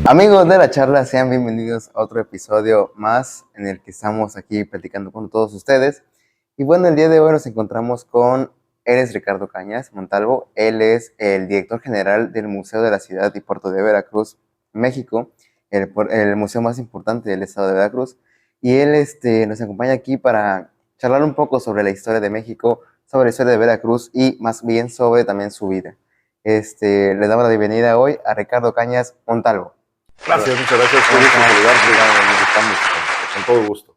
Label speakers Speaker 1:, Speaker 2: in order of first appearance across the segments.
Speaker 1: Amigos de la charla, sean bienvenidos a otro episodio más en el que estamos aquí platicando con todos ustedes. Y bueno, el día de hoy nos encontramos con, él es Ricardo Cañas Montalvo, él es el director general del Museo de la Ciudad y Puerto de Veracruz, México, el museo más importante del estado de Veracruz. Y él nos acompaña aquí para charlar un poco sobre la historia de México, sobre la historia de Veracruz y más bien sobre también su vida. Le damos la bienvenida hoy a Ricardo Cañas Montalvo.
Speaker 2: Gracias, muchas gracias. Qué gusto saludarte. Estamos con todo gusto.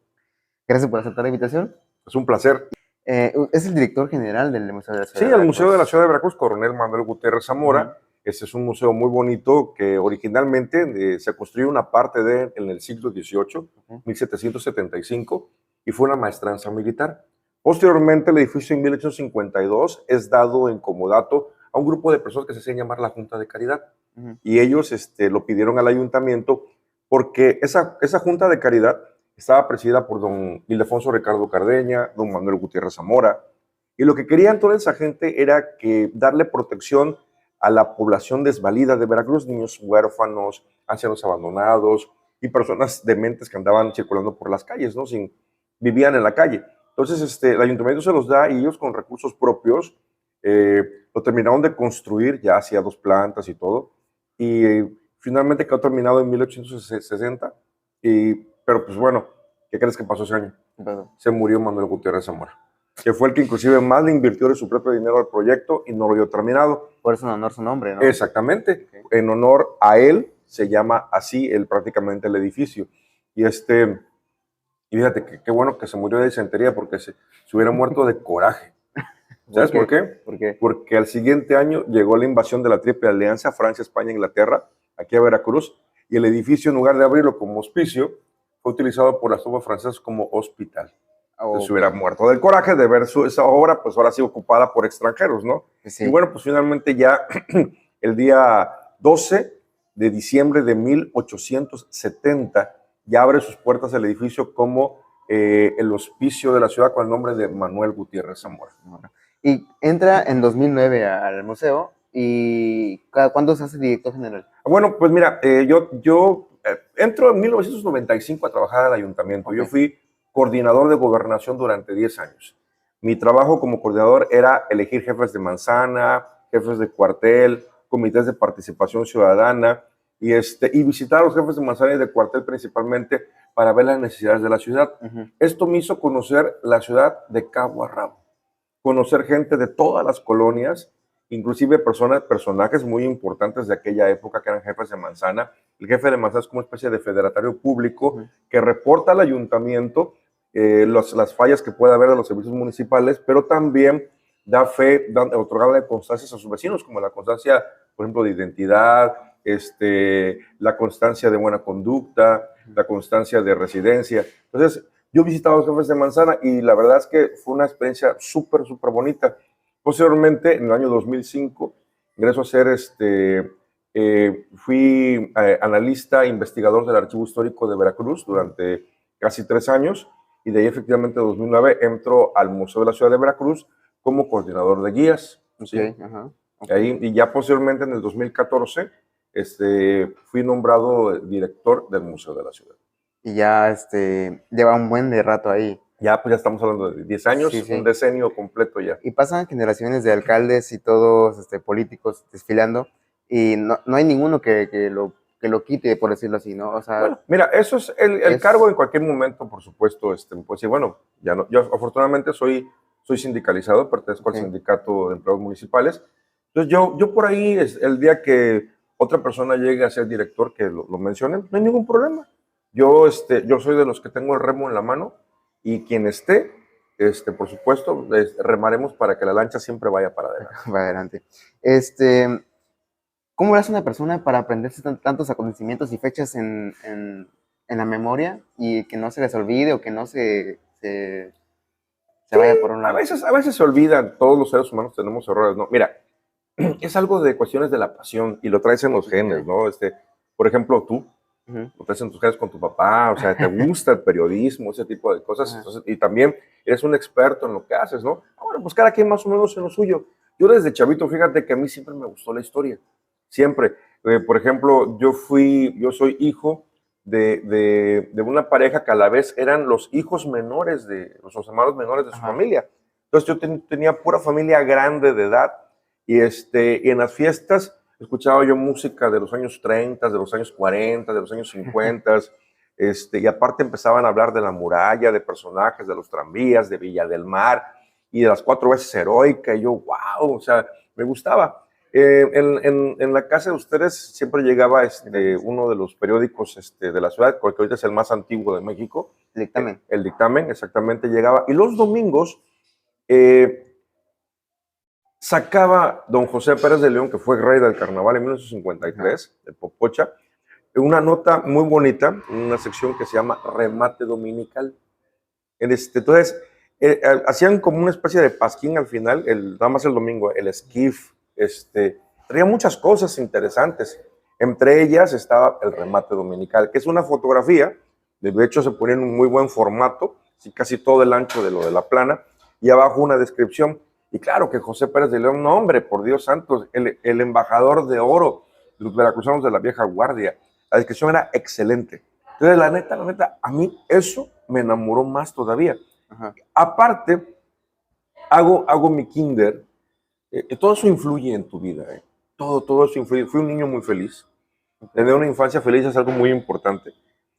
Speaker 1: Gracias por aceptar la invitación.
Speaker 2: Es un placer.
Speaker 1: Es el director general del Museo de la Ciudad
Speaker 2: Sí,
Speaker 1: de
Speaker 2: el
Speaker 1: Veracruz.
Speaker 2: Museo de la Ciudad de Veracruz, Coronel Manuel Gutiérrez Zamora. Este es un museo muy bonito que originalmente se construyó una parte de él en el siglo XVIII, 1775, y fue una maestranza militar. Posteriormente, el edificio en 1852 es dado en comodato a un grupo de personas que se hacen llamar la Junta de Caridad. Y ellos lo pidieron al ayuntamiento porque esa Junta de Caridad estaba presidida por don Ildefonso Ricardo Cardeña, don Manuel Gutiérrez Zamora, y lo que querían toda esa gente era que darle protección a la población desvalida de Veracruz, niños huérfanos, ancianos abandonados y personas dementes que andaban circulando por las calles, ¿no? Vivían en la calle. Entonces el ayuntamiento se los da y ellos con recursos propios lo terminaron de construir, ya hacía 2 plantas y todo, y finalmente quedó terminado en 1860, pero pues bueno, ¿qué crees que pasó ese año? Se murió Manuel Gutiérrez Zamora, que fue el que inclusive más le invirtió de su propio dinero al proyecto y no lo dio terminado.
Speaker 1: Por eso en honor su nombre, ¿no?
Speaker 2: Exactamente, okay. En honor a él se llama así prácticamente el edificio. Y fíjate, qué bueno que se murió de disentería, porque se hubiera muerto de coraje. ¿Sabes por qué?
Speaker 1: ¿Por qué?
Speaker 2: Porque al siguiente año llegó la invasión de la Triple Alianza, Francia, España e Inglaterra, aquí a Veracruz, y el edificio, en lugar de abrirlo como hospicio, fue utilizado por las tropas francesas como hospital. Entonces se hubiera muerto del coraje de ver esa obra, pues ahora sí ocupada por extranjeros, ¿no? Sí. Y bueno, pues finalmente ya el día 12 de diciembre de 1870 ya abre sus puertas el edificio como el hospicio de la ciudad con el nombre de Manuel Gutiérrez Zamora.
Speaker 1: Y entra en 2009 al museo. ¿Y cuándo se hace director general?
Speaker 2: Bueno, pues mira, yo entro en 1995 a trabajar al ayuntamiento. Okay. Yo fui coordinador de gobernación durante 10 años. Mi trabajo como coordinador era elegir jefes de manzana, jefes de cuartel, comités de participación ciudadana y visitar a los jefes de manzana y de cuartel principalmente para ver las necesidades de la ciudad. Esto me hizo conocer la ciudad de cabo a rabo, conocer gente de todas las colonias, inclusive personajes muy importantes de aquella época que eran jefes de manzana. El jefe de manzana es como una especie de federatario público que reporta al ayuntamiento las fallas que pueda haber de los servicios municipales, pero también da fe, otorgada constancias a sus vecinos, como la constancia, por ejemplo, de identidad, la constancia de buena conducta, la constancia de residencia. Entonces, yo visitaba a los jefes de manzana y la verdad es que fue una experiencia súper bonita. Posteriormente, en el año 2005, ingreso a ser, fui analista e investigador del Archivo Histórico de Veracruz durante casi 3 años, y de ahí efectivamente en 2009 entro al Museo de la Ciudad de Veracruz como coordinador de guías.
Speaker 1: Okay,
Speaker 2: ¿sí? Ahí, y ya posteriormente en el 2014 fui nombrado director del Museo de la Ciudad.
Speaker 1: Y ya lleva un buen de rato ahí.
Speaker 2: Ya, pues ya estamos hablando de 10 años, sí. Un decenio completo ya.
Speaker 1: Y pasan generaciones de alcaldes y todos políticos desfilando, y no hay ninguno que lo quite, por decirlo así, ¿no? O sea,
Speaker 2: bueno, mira, eso es el cargo en cualquier momento, por supuesto, pues sí, bueno, ya no, yo afortunadamente soy sindicalizado, pertenezco al sindicato de empleados municipales. Entonces yo por ahí, el día que otra persona llegue a ser director, que lo mencionen, no hay ningún problema. Yo soy de los que tengo el remo en la mano, y quien esté, por supuesto, remaremos para que la lancha siempre vaya para adelante.
Speaker 1: Para adelante. ¿Cómo hace una persona para aprenderse tantos acontecimientos y fechas en la memoria y que no se les olvide o que no se vaya por un lado?
Speaker 2: A veces se olvidan, todos los seres humanos tenemos errores, ¿no? Mira, es algo de cuestiones de la pasión y lo traes en los genes, ¿no? Por ejemplo, tú, lo traes en tus genes con tu papá, o sea, te gusta el periodismo, ese tipo de cosas, entonces, y también eres un experto en lo que haces, ¿no? Bueno, pues cada quien más o menos en lo suyo. Yo desde chavito, fíjate que a mí siempre me gustó la historia, siempre. Por ejemplo, yo soy hijo de una pareja que a la vez eran los hijos menores los hermanos menores de su
Speaker 1: Ajá.
Speaker 2: familia. Entonces yo tenía pura familia grande de edad y en las fiestas escuchaba yo música de los años 30, de los años 40, de los años 50, y aparte empezaban a hablar de la muralla, de personajes, de los tranvías, de Villa del Mar y de las 4 veces heroica, y yo, wow, o sea, me gustaba. En la casa de ustedes siempre llegaba uno de los periódicos de la ciudad, porque ahorita es el más antiguo de México.
Speaker 1: El dictamen.
Speaker 2: El dictamen, exactamente, llegaba. Y los domingos eh, sacaba don José Pérez de León, que fue rey del carnaval en 1953, de Popocha, una nota muy bonita, una sección que se llama Remate Dominical. Entonces, hacían como una especie de pasquín al final, nada más el domingo, el esquif, traía muchas cosas interesantes. Entre ellas estaba el remate dominical, que es una fotografía, de hecho se ponía en un muy buen formato, casi todo el ancho de lo de la plana, y abajo una descripción. Y claro que José Pérez de León, no hombre, por Dios santo, el embajador de oro de los veracruzanos de la vieja guardia. La descripción era excelente. Entonces, la neta, a mí eso me enamoró más todavía.
Speaker 1: Ajá.
Speaker 2: Aparte, hago mi kinder. Todo eso influye en tu vida. Todo eso influye. Fui un niño muy feliz. Tener una infancia feliz es algo muy importante.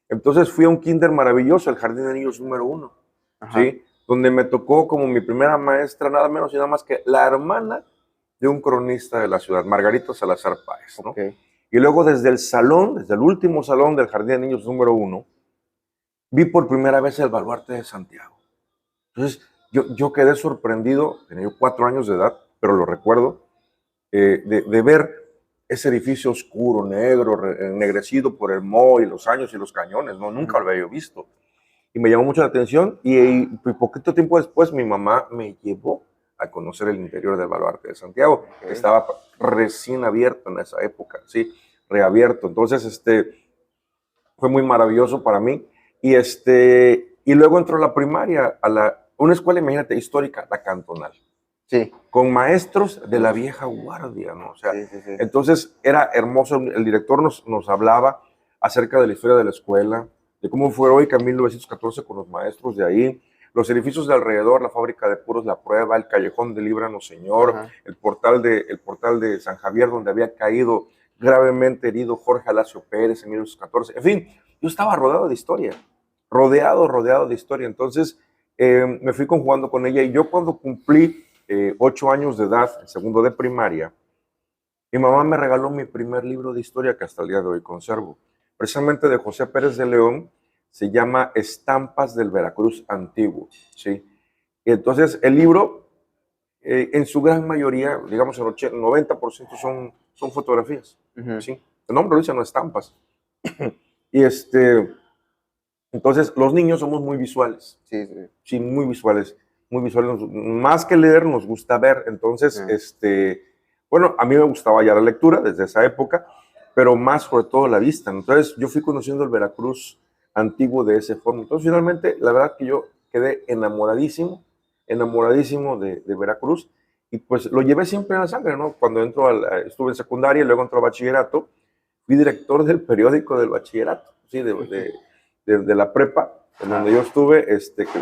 Speaker 2: Entonces fui a un kinder maravilloso, el Jardín de Niños número 1, ¿sí? Donde me tocó como mi primera maestra, nada menos y nada más que la hermana de un cronista de la ciudad, Margarito Salazar Páez, ¿no?
Speaker 1: Okay.
Speaker 2: Y luego desde el último salón del Jardín de Niños número 1, vi por primera vez el Baluarte de Santiago. Entonces yo quedé sorprendido, tenía 4 años de edad, pero lo recuerdo, de ver ese edificio oscuro, negro, ennegrecido por el moho y los años y los cañones, ¿no? Nunca lo había visto. Y me llamó mucho la atención y poquito tiempo después mi mamá me llevó a conocer el interior del Baluarte de Santiago, que estaba recién abierto en esa época, ¿sí? Reabierto. Entonces, fue muy maravilloso para mí. Y luego entró a la primaria, una escuela, imagínate, histórica, la Cantonal.
Speaker 1: Sí.
Speaker 2: Con maestros de la vieja guardia, ¿no? O sea,
Speaker 1: Sí.
Speaker 2: entonces era hermoso. El director nos hablaba acerca de la historia de la escuela, de cómo fue heroica en 1914 con los maestros de ahí, los edificios de alrededor, la fábrica de puros La Prueba, el callejón de Líbranos Señor, el portal de San Javier, donde había caído gravemente herido Jorge Alacio Pérez en 1914. En fin, yo estaba rodeado de historia, rodeado de historia. Entonces me fui conjugando con ella y yo cuando cumplí 8 años de edad, en segundo de primaria, mi mamá me regaló mi primer libro de historia que hasta el día de hoy conservo, precisamente de José Pérez de León, se llama Estampas del Veracruz Antiguo, ¿sí? Y entonces el libro, en su gran mayoría, digamos el 90% son fotografías, ¿sí? El nombre lo dice, no estampas. Y entonces los niños somos muy visuales, sí, muy visuales, más que leer nos gusta ver. Entonces, bueno, a mí me gustaba ya la lectura desde esa época, pero más sobre todo la vista. Entonces yo fui conociendo el Veracruz antiguo de esa forma. Entonces finalmente, la verdad que yo quedé enamoradísimo de Veracruz, y pues lo llevé siempre en la sangre, ¿no? Cuando estuve en secundaria y luego entré a bachillerato, fui director del periódico del bachillerato, ¿sí? De la prepa, en donde yo estuve,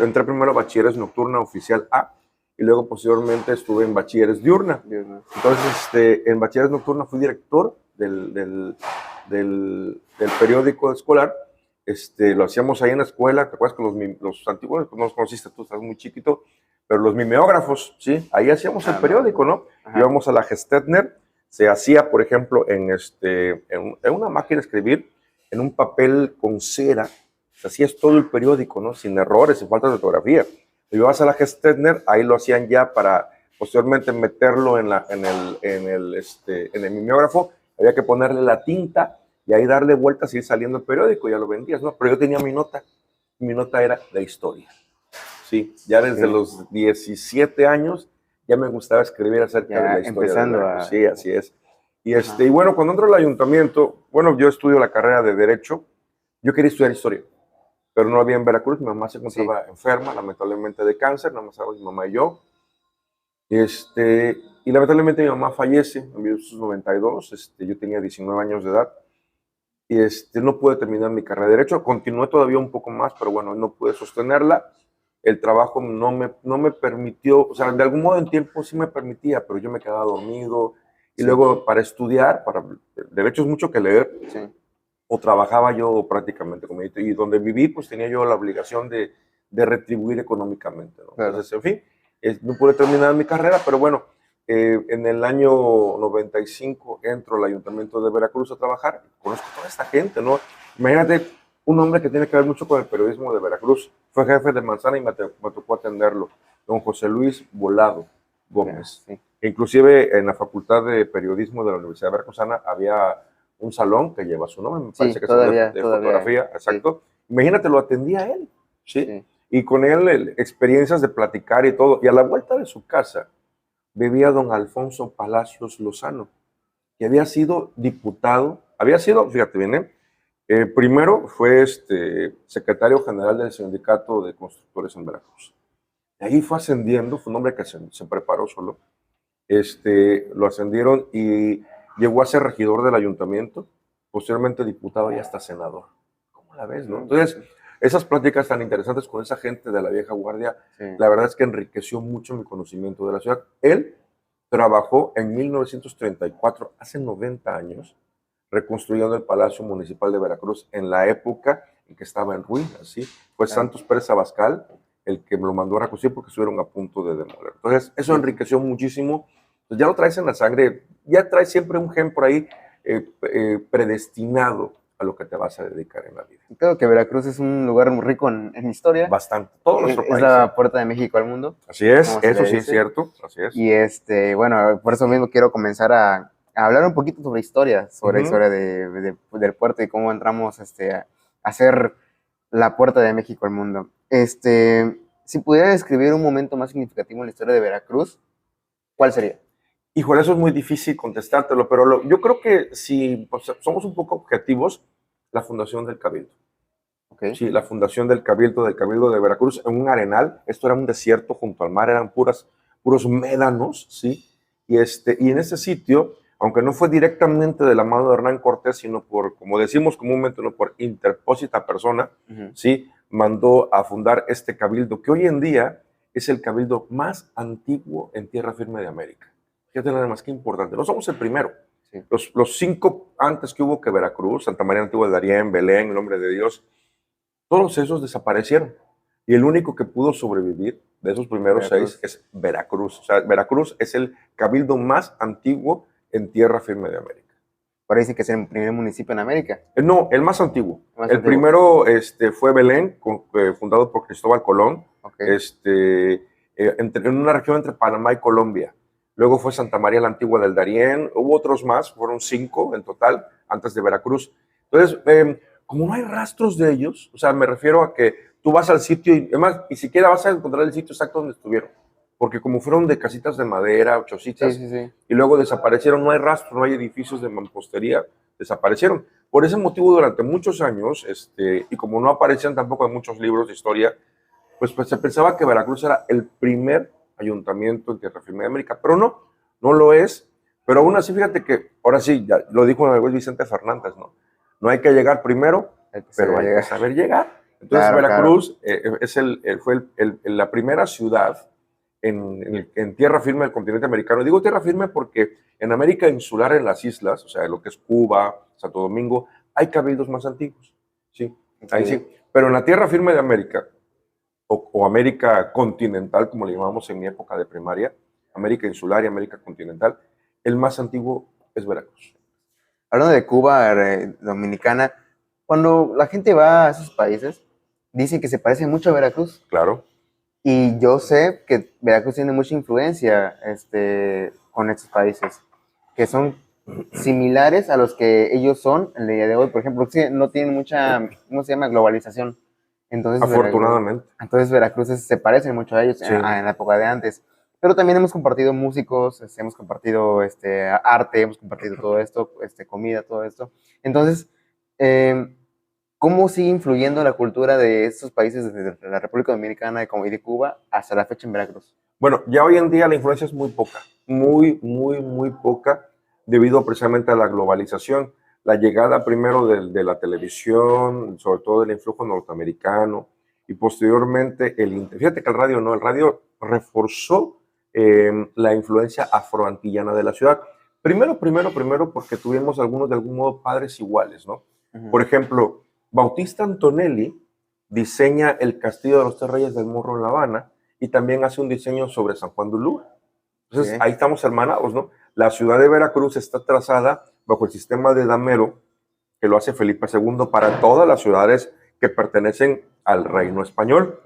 Speaker 2: entré primero a Bachilleres Nocturna Oficial A, y luego posteriormente estuve en Bachilleres Diurna. Entonces, en Bachilleres Nocturna fui director del periódico escolar. Lo hacíamos ahí en la escuela. ¿Te acuerdas que los antiguos, pues no los conociste, tú estás muy chiquito, pero los mimeógrafos, ¿sí? Ahí hacíamos el periódico, ¿no? Íbamos a la Gestetner, se hacía, por ejemplo, en una máquina de escribir, en un papel con cera, así es todo el periódico, ¿no? Sin errores, sin falta de ortografía. Y vas a la Gestetner, ahí lo hacían ya para posteriormente meterlo en el mimeógrafo. Había que ponerle la tinta y ahí darle vueltas y ir saliendo el periódico, ya lo vendías, ¿no? Pero yo tenía mi nota era de historia. Sí, ya desde los 17 años ya me gustaba escribir acerca de la historia.
Speaker 1: Empezando
Speaker 2: Sí, así es. Y bueno, cuando entro al ayuntamiento, bueno, yo estudio la carrera de Derecho, yo quería estudiar historia, pero no había en Veracruz. Mi mamá se encontraba enferma, lamentablemente de cáncer, nada más mi mamá y yo. Y lamentablemente mi mamá fallece en 1992, yo tenía 19 años de edad, y no pude terminar mi carrera de Derecho, continué todavía un poco más, pero bueno, no pude sostenerla, el trabajo no me permitió, o sea, de algún modo en tiempo sí me permitía, pero yo me quedaba dormido, y
Speaker 1: Sí,
Speaker 2: luego para estudiar, Derecho es mucho que leer,
Speaker 1: sí,
Speaker 2: o trabajaba yo prácticamente como editor, y donde viví, pues tenía yo la obligación de retribuir económicamente, ¿no?
Speaker 1: claro.
Speaker 2: Entonces, en fin, no pude terminar mi carrera, pero bueno, en el año 95 entro al Ayuntamiento de Veracruz a trabajar, conozco a toda esta gente, ¿no? Imagínate, un hombre que tiene que ver mucho con el periodismo de Veracruz, fue jefe de Manzana y me tocó atenderlo, don José Luis Volado
Speaker 1: Ya,
Speaker 2: Gómez.
Speaker 1: sí.
Speaker 2: Inclusive en la Facultad de Periodismo de la Universidad Veracruzana había un salón que lleva su nombre, me parece
Speaker 1: Sí,
Speaker 2: que es el
Speaker 1: todavía,
Speaker 2: de
Speaker 1: todavía hay.
Speaker 2: fotografía,
Speaker 1: Sí,
Speaker 2: exacto. Imagínate, lo atendía él, ¿sí?
Speaker 1: sí.
Speaker 2: Y con él experiencias de platicar y todo. Y a la vuelta de su casa vivía don Alfonso Palacios Lozano, que había sido diputado, había sido, fíjate bien, primero fue secretario general del Sindicato de Constructores en Veracruz. De ahí fue ascendiendo, fue un hombre que se preparó solo, lo ascendieron y llegó a ser regidor del ayuntamiento, posteriormente diputado y hasta senador. ¿Cómo la ves, no?
Speaker 1: No,
Speaker 2: Entonces, esas pláticas tan interesantes con esa gente de la vieja guardia,
Speaker 1: sí,
Speaker 2: la verdad es que enriqueció mucho mi conocimiento de la ciudad. Él trabajó en 1934, hace 90 años, reconstruyendo el Palacio Municipal de Veracruz en la época en que estaba en ruinas, ¿sí? Fue
Speaker 1: claro.
Speaker 2: Santos Pérez Abascal el que me lo mandó a reconstruir porque estuvieron a punto de demoler. Entonces, eso
Speaker 1: Sí, sí.
Speaker 2: enriqueció muchísimo. Pues ya lo traes en la sangre, ya traes siempre un gen por ahí predestinado a lo que te vas a dedicar en la vida.
Speaker 1: Creo que Veracruz es un lugar muy rico en historia.
Speaker 2: Bastante. Todo nuestro
Speaker 1: Es
Speaker 2: país, ¿eh?
Speaker 1: la puerta de México al mundo,
Speaker 2: Así es,
Speaker 1: como se
Speaker 2: eso
Speaker 1: le
Speaker 2: sí es
Speaker 1: dice.
Speaker 2: cierto, así es.
Speaker 1: Y bueno, por eso mismo quiero comenzar a hablar un poquito sobre historia, sobre
Speaker 2: Ujú.
Speaker 1: historia del puerto y cómo entramos a ser la puerta de México al mundo. Si pudiera describir un momento más significativo en la historia de Veracruz, ¿cuál sería?
Speaker 2: Híjole, eso es muy difícil contestártelo, pero yo creo que si pues, somos un poco objetivos, la fundación del Cabildo.
Speaker 1: Ok,
Speaker 2: Sí, la fundación del Cabildo de Veracruz, en un arenal. Esto era un desierto junto al mar, eran puros médanos, ¿sí? Y en ese sitio, aunque no fue directamente de la mano de Hernán Cortés, sino por, como decimos comúnmente, no por interpósita persona,
Speaker 1: ujú,
Speaker 2: ¿sí? Mandó a fundar este cabildo, que hoy en día es el cabildo más antiguo en tierra firme de América. Fíjate nada más que importante. No somos el primero.
Speaker 1: sí,
Speaker 2: Los cinco antes que hubo que Veracruz, Santa María Antigua de Darién, Belén, el Nombre de Dios, todos esos desaparecieron. Y el único que pudo sobrevivir de esos primeros seis
Speaker 1: Veracruz.
Speaker 2: es Veracruz. O sea, Veracruz es el cabildo más antiguo en tierra firme de América.
Speaker 1: Por ahí sí que es el primer municipio en América,
Speaker 2: No, el más antiguo.
Speaker 1: más
Speaker 2: El
Speaker 1: antiguo.
Speaker 2: primero fue Belén, fundado por Cristóbal Colón,
Speaker 1: Ok,
Speaker 2: en una región entre Panamá y Colombia. Luego fue Santa María la Antigua del Darién. Hubo otros más, fueron 5 en total, antes de Veracruz. Entonces, como no hay rastros de ellos, o sea, me refiero a que tú vas al sitio y, además, ni siquiera vas a encontrar el sitio exacto donde estuvieron. Porque como fueron de casitas de madera,
Speaker 1: sí,
Speaker 2: chocitas,
Speaker 1: sí, sí.
Speaker 2: y luego desaparecieron, no hay rastro, no hay edificios de mampostería, desaparecieron. Por ese motivo, durante muchos años, y como no aparecían tampoco en muchos libros de historia, pues se pensaba que Veracruz era el primer ayuntamiento en tierra firme de América, pero no lo es. Pero aún así, fíjate que, ahora sí, ya lo dijo el Vicente Fernández, ¿no? No hay que llegar primero,
Speaker 1: Hay que
Speaker 2: pero
Speaker 1: saber
Speaker 2: hay que
Speaker 1: llegar.
Speaker 2: saber llegar. Entonces,
Speaker 1: Claro, claro.
Speaker 2: Veracruz fue la primera ciudad en tierra firme del continente americano. Digo tierra firme porque en América insular, en las islas, o sea, lo que es Cuba, Santo Domingo, hay cabildos más antiguos, ¿sí? Ahí
Speaker 1: Sí.
Speaker 2: sí. Pero en la tierra firme de América, o América continental, como le llamamos en mi época de primaria, América insular y América continental, el más antiguo es Veracruz.
Speaker 1: Hablando de Cuba, Dominicana, cuando la gente va a esos países, dicen que se parece mucho a Veracruz.
Speaker 2: Claro.
Speaker 1: Y yo sé que Veracruz tiene mucha influencia con estos países, que son similares a los que ellos son el día de hoy. Por ejemplo, sí, no tienen mucha, ¿cómo se llama? Globalización.
Speaker 2: Afortunadamente.
Speaker 1: Entonces Veracruz se parecen mucho a ellos
Speaker 2: Sí.
Speaker 1: en la época de antes. Pero también hemos compartido músicos, hemos compartido arte, hemos compartido todo esto, comida, todo esto. Entonces, eh, ¿cómo sigue influyendo la cultura de estos países, desde la República Dominicana y de Cuba, hasta la fecha en Veracruz?
Speaker 2: Bueno, ya hoy en día la influencia es muy poca, muy poca, debido precisamente a la globalización, la llegada primero de la televisión, sobre todo del influjo norteamericano, y posteriormente fíjate que el radio reforzó la influencia afroantillana de la ciudad. Primero, porque tuvimos algunos de algún modo padres iguales, ¿no? Por ejemplo, Bautista Antonelli diseña el Castillo de los Tres Reyes del Morro en La Habana, y también hace un diseño sobre San Juan de Ulúa. Entonces, ahí estamos hermanados, ¿no? La ciudad de Veracruz está trazada bajo el sistema de damero que lo hace Felipe II para todas las ciudades que pertenecen al reino español.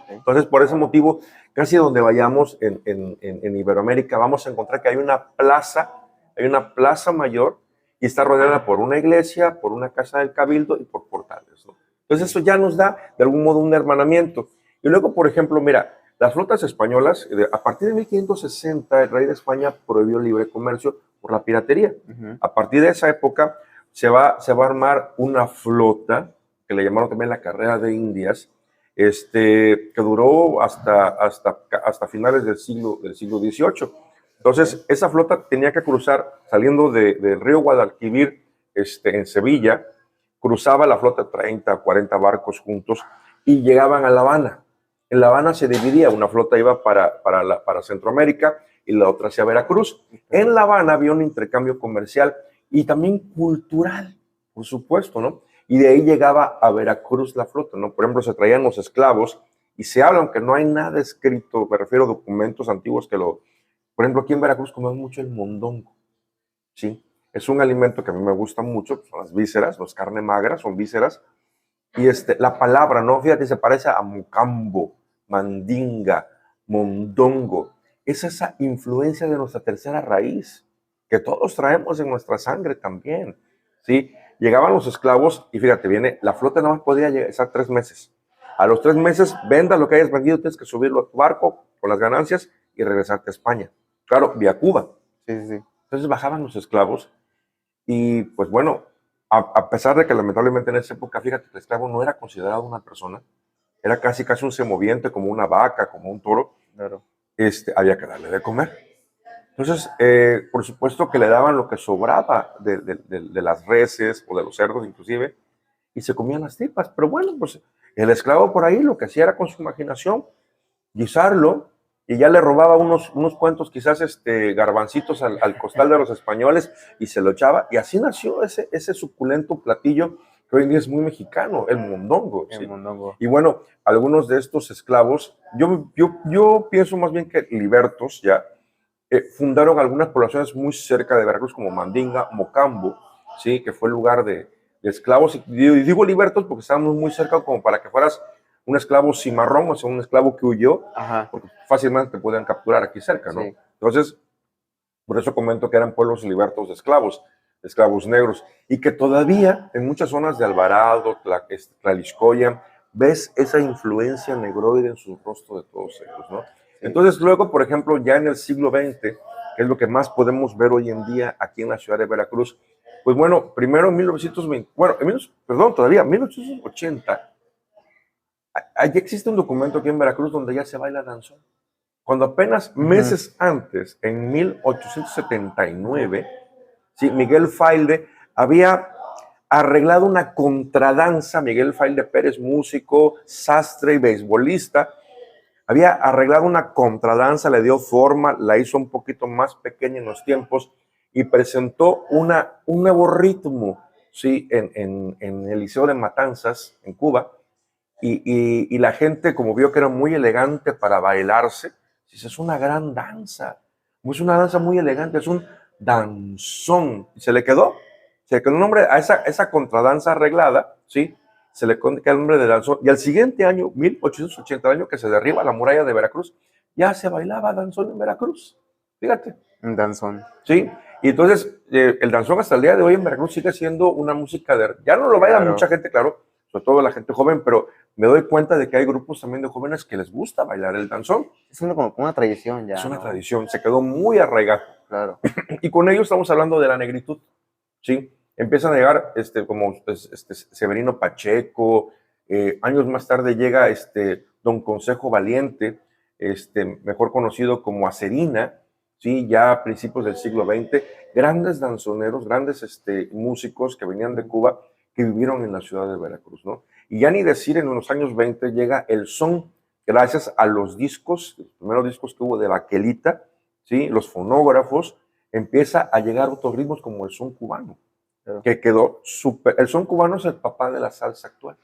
Speaker 2: Entonces, por ese motivo, casi donde vayamos en Iberoamérica, vamos a encontrar que hay una plaza mayor, y está rodeada por una iglesia, por una casa del cabildo y por portales, ¿no? Entonces, eso ya nos da, de algún modo, un hermanamiento. Y luego, por ejemplo, mira, las flotas españolas, a partir de 1560, el rey de España prohibió el libre comercio por la piratería. A partir de esa época, se va a armar una flota, que le llamaron también la Carrera de Indias, que duró hasta finales del siglo XVIII. Entonces, esa flota tenía que cruzar, saliendo del río Guadalquivir, en Sevilla, cruzaba la flota 30, 40 barcos juntos, y llegaban a La Habana. En La Habana se dividía, una flota iba para Centroamérica y la otra hacia Veracruz. En La Habana había un intercambio comercial y también cultural, por supuesto, ¿no? Y de ahí llegaba a Veracruz la flota, ¿no? Por ejemplo, se traían los esclavos, y se habla, aunque no hay nada escrito, me refiero a documentos antiguos por ejemplo, aquí en Veracruz comemos mucho el mondongo, ¿sí? Es un alimento que a mí me gusta mucho, son las vísceras, no es carne magra, son vísceras. Y la palabra, ¿no? Fíjate, se parece a mocambo, mandinga, mondongo. Es esa influencia de nuestra tercera raíz, que todos traemos en nuestra sangre también, ¿sí? Llegaban los esclavos y fíjate, la flota nada más podía estar 3 meses. A los 3 meses, venda lo que hayas vendido, tienes que subirlo a tu barco con las ganancias y regresarte a España. Claro, vía Cuba.
Speaker 1: Sí.
Speaker 2: Entonces bajaban los esclavos y, pues bueno, a pesar de que lamentablemente en esa época, fíjate, el esclavo no era considerado una persona, era casi un semoviente, como una vaca, como un toro.
Speaker 1: Claro.
Speaker 2: Había que darle de comer. Entonces, por supuesto que le daban lo que sobraba de las reses o de los cerdos inclusive, y se comían las tripas. Pero bueno, pues el esclavo por ahí lo que hacía era, con su imaginación, guisarlo, y ya le robaba unos cuantos quizás garbancitos al costal de los españoles, y se lo echaba, y así nació ese suculento platillo que hoy en día es muy mexicano, el mondongo.
Speaker 1: El
Speaker 2: ¿sí?
Speaker 1: mondongo.
Speaker 2: Y bueno, algunos de estos esclavos, yo pienso más bien que libertos ya, fundaron algunas poblaciones muy cerca de Veracruz, como Mandinga, Mocambo, ¿sí? Que fue el lugar de esclavos. Y digo libertos porque estábamos muy cerca, como para que fueras un esclavo cimarrón, o sea, un esclavo que huyó, porque fácilmente te podían capturar aquí cerca, ¿no?
Speaker 1: Sí.
Speaker 2: Entonces, por eso comento que eran pueblos libertos de esclavos negros, y que todavía en muchas zonas de Alvarado, Tlaxcoya, ves esa influencia negroide en su rostro de todos ellos, ¿no? Sí. Entonces, luego, por ejemplo, ya en el siglo XX, que es lo que más podemos ver hoy en día aquí en la ciudad de Veracruz, pues bueno, primero en 1920, todavía en 1880, allí existe un documento aquí en Veracruz donde ya se baila danzón. Cuando apenas meses antes, en 1879, ¿sí? Miguel Failde había arreglado una contradanza. Miguel Failde Pérez, músico, sastre y beisbolista, había arreglado una contradanza, le dio forma, la hizo un poquito más pequeña en los tiempos, y presentó un nuevo ritmo, ¿sí? en el Liceo de Matanzas, en Cuba, y la gente, como vio que era muy elegante para bailarse, dice: es una gran danza, es una danza muy elegante, es un danzón. Y se le quedó el nombre a esa contradanza arreglada, ¿sí? Se le quedó el nombre de danzón. Y al siguiente año, 1880, año que se derriba la muralla de Veracruz, ya se bailaba danzón en Veracruz. Fíjate.
Speaker 1: Un danzón.
Speaker 2: Sí. Y entonces, el danzón hasta el día de hoy en Veracruz sigue siendo una música ya no lo baila mucha gente, claro, sobre todo la gente joven, pero me doy cuenta de que hay grupos también de jóvenes que les gusta bailar el danzón.
Speaker 1: Es como una tradición ya.
Speaker 2: Es una tradición, se quedó muy arraigado.
Speaker 1: Claro.
Speaker 2: Y con ello estamos hablando de la negritud, ¿sí? Empiezan a llegar como Severino Pacheco, años más tarde llega don Consejo Valiente, mejor conocido como Acerina, ¿sí? Ya a principios del siglo XX, grandes danzoneros, grandes músicos que venían de Cuba, que vivieron en la ciudad de Veracruz, ¿no? Y ya ni decir, en los años 20 llega el son, gracias a los discos, los primeros discos que hubo de Baquelita, ¿sí? Los fonógrafos, empieza a llegar otros ritmos como el son cubano, que quedó súper. El son cubano es el papá de la salsa actual,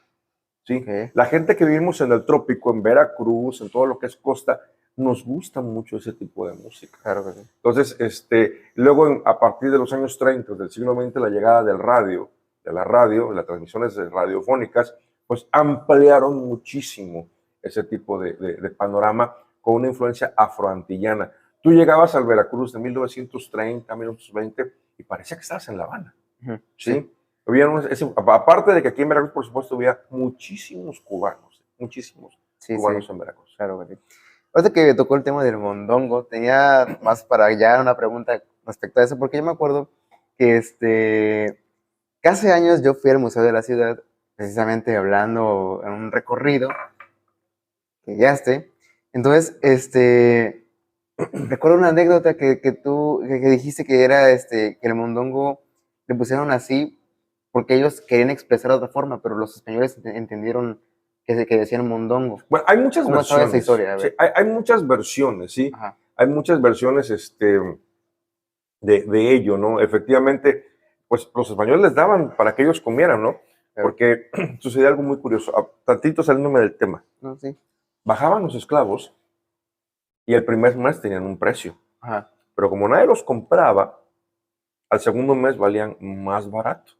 Speaker 2: ¿sí?
Speaker 1: Okay.
Speaker 2: La gente que vivimos en el trópico, en Veracruz, en todo lo que es costa, nos gusta mucho ese tipo de música.
Speaker 1: Claro que sí.
Speaker 2: Entonces, luego a partir de los años 30 del siglo XX, la llegada del radio, de las transmisiones radiofónicas, pues ampliaron muchísimo ese tipo de panorama con una influencia afroantillana. Tú llegabas al Veracruz de 1930, 1920 y parecía que estabas en La Habana, ¿sí? Aparte de que aquí en Veracruz, por supuesto, había muchísimos cubanos en Veracruz.
Speaker 1: Claro que sí. Ahorita que tocó el tema del mondongo, tenía más para allá una pregunta respecto a eso, porque yo me acuerdo que hace años yo fui al Museo de la Ciudad, precisamente hablando en un recorrido que ya Entonces, recuerdo una anécdota que dijiste que era que el mondongo le pusieron así porque ellos querían expresar de otra forma, pero los españoles entendieron que decían mondongo.
Speaker 2: Bueno, hay muchas
Speaker 1: ¿Cómo estaba esa
Speaker 2: versiones.
Speaker 1: historia? A ver.
Speaker 2: Sí, hay muchas versiones, ¿sí?
Speaker 1: Ajá.
Speaker 2: Hay muchas versiones de ello, ¿no? Efectivamente, pues los españoles les daban para que ellos comieran, ¿no?
Speaker 1: Claro.
Speaker 2: Porque sucedía algo muy curioso, tantito saliéndome del tema.
Speaker 1: No, sí.
Speaker 2: Bajaban los esclavos y el primer mes tenían un precio.
Speaker 1: Ajá.
Speaker 2: Pero como nadie los compraba, al segundo mes valían más barato.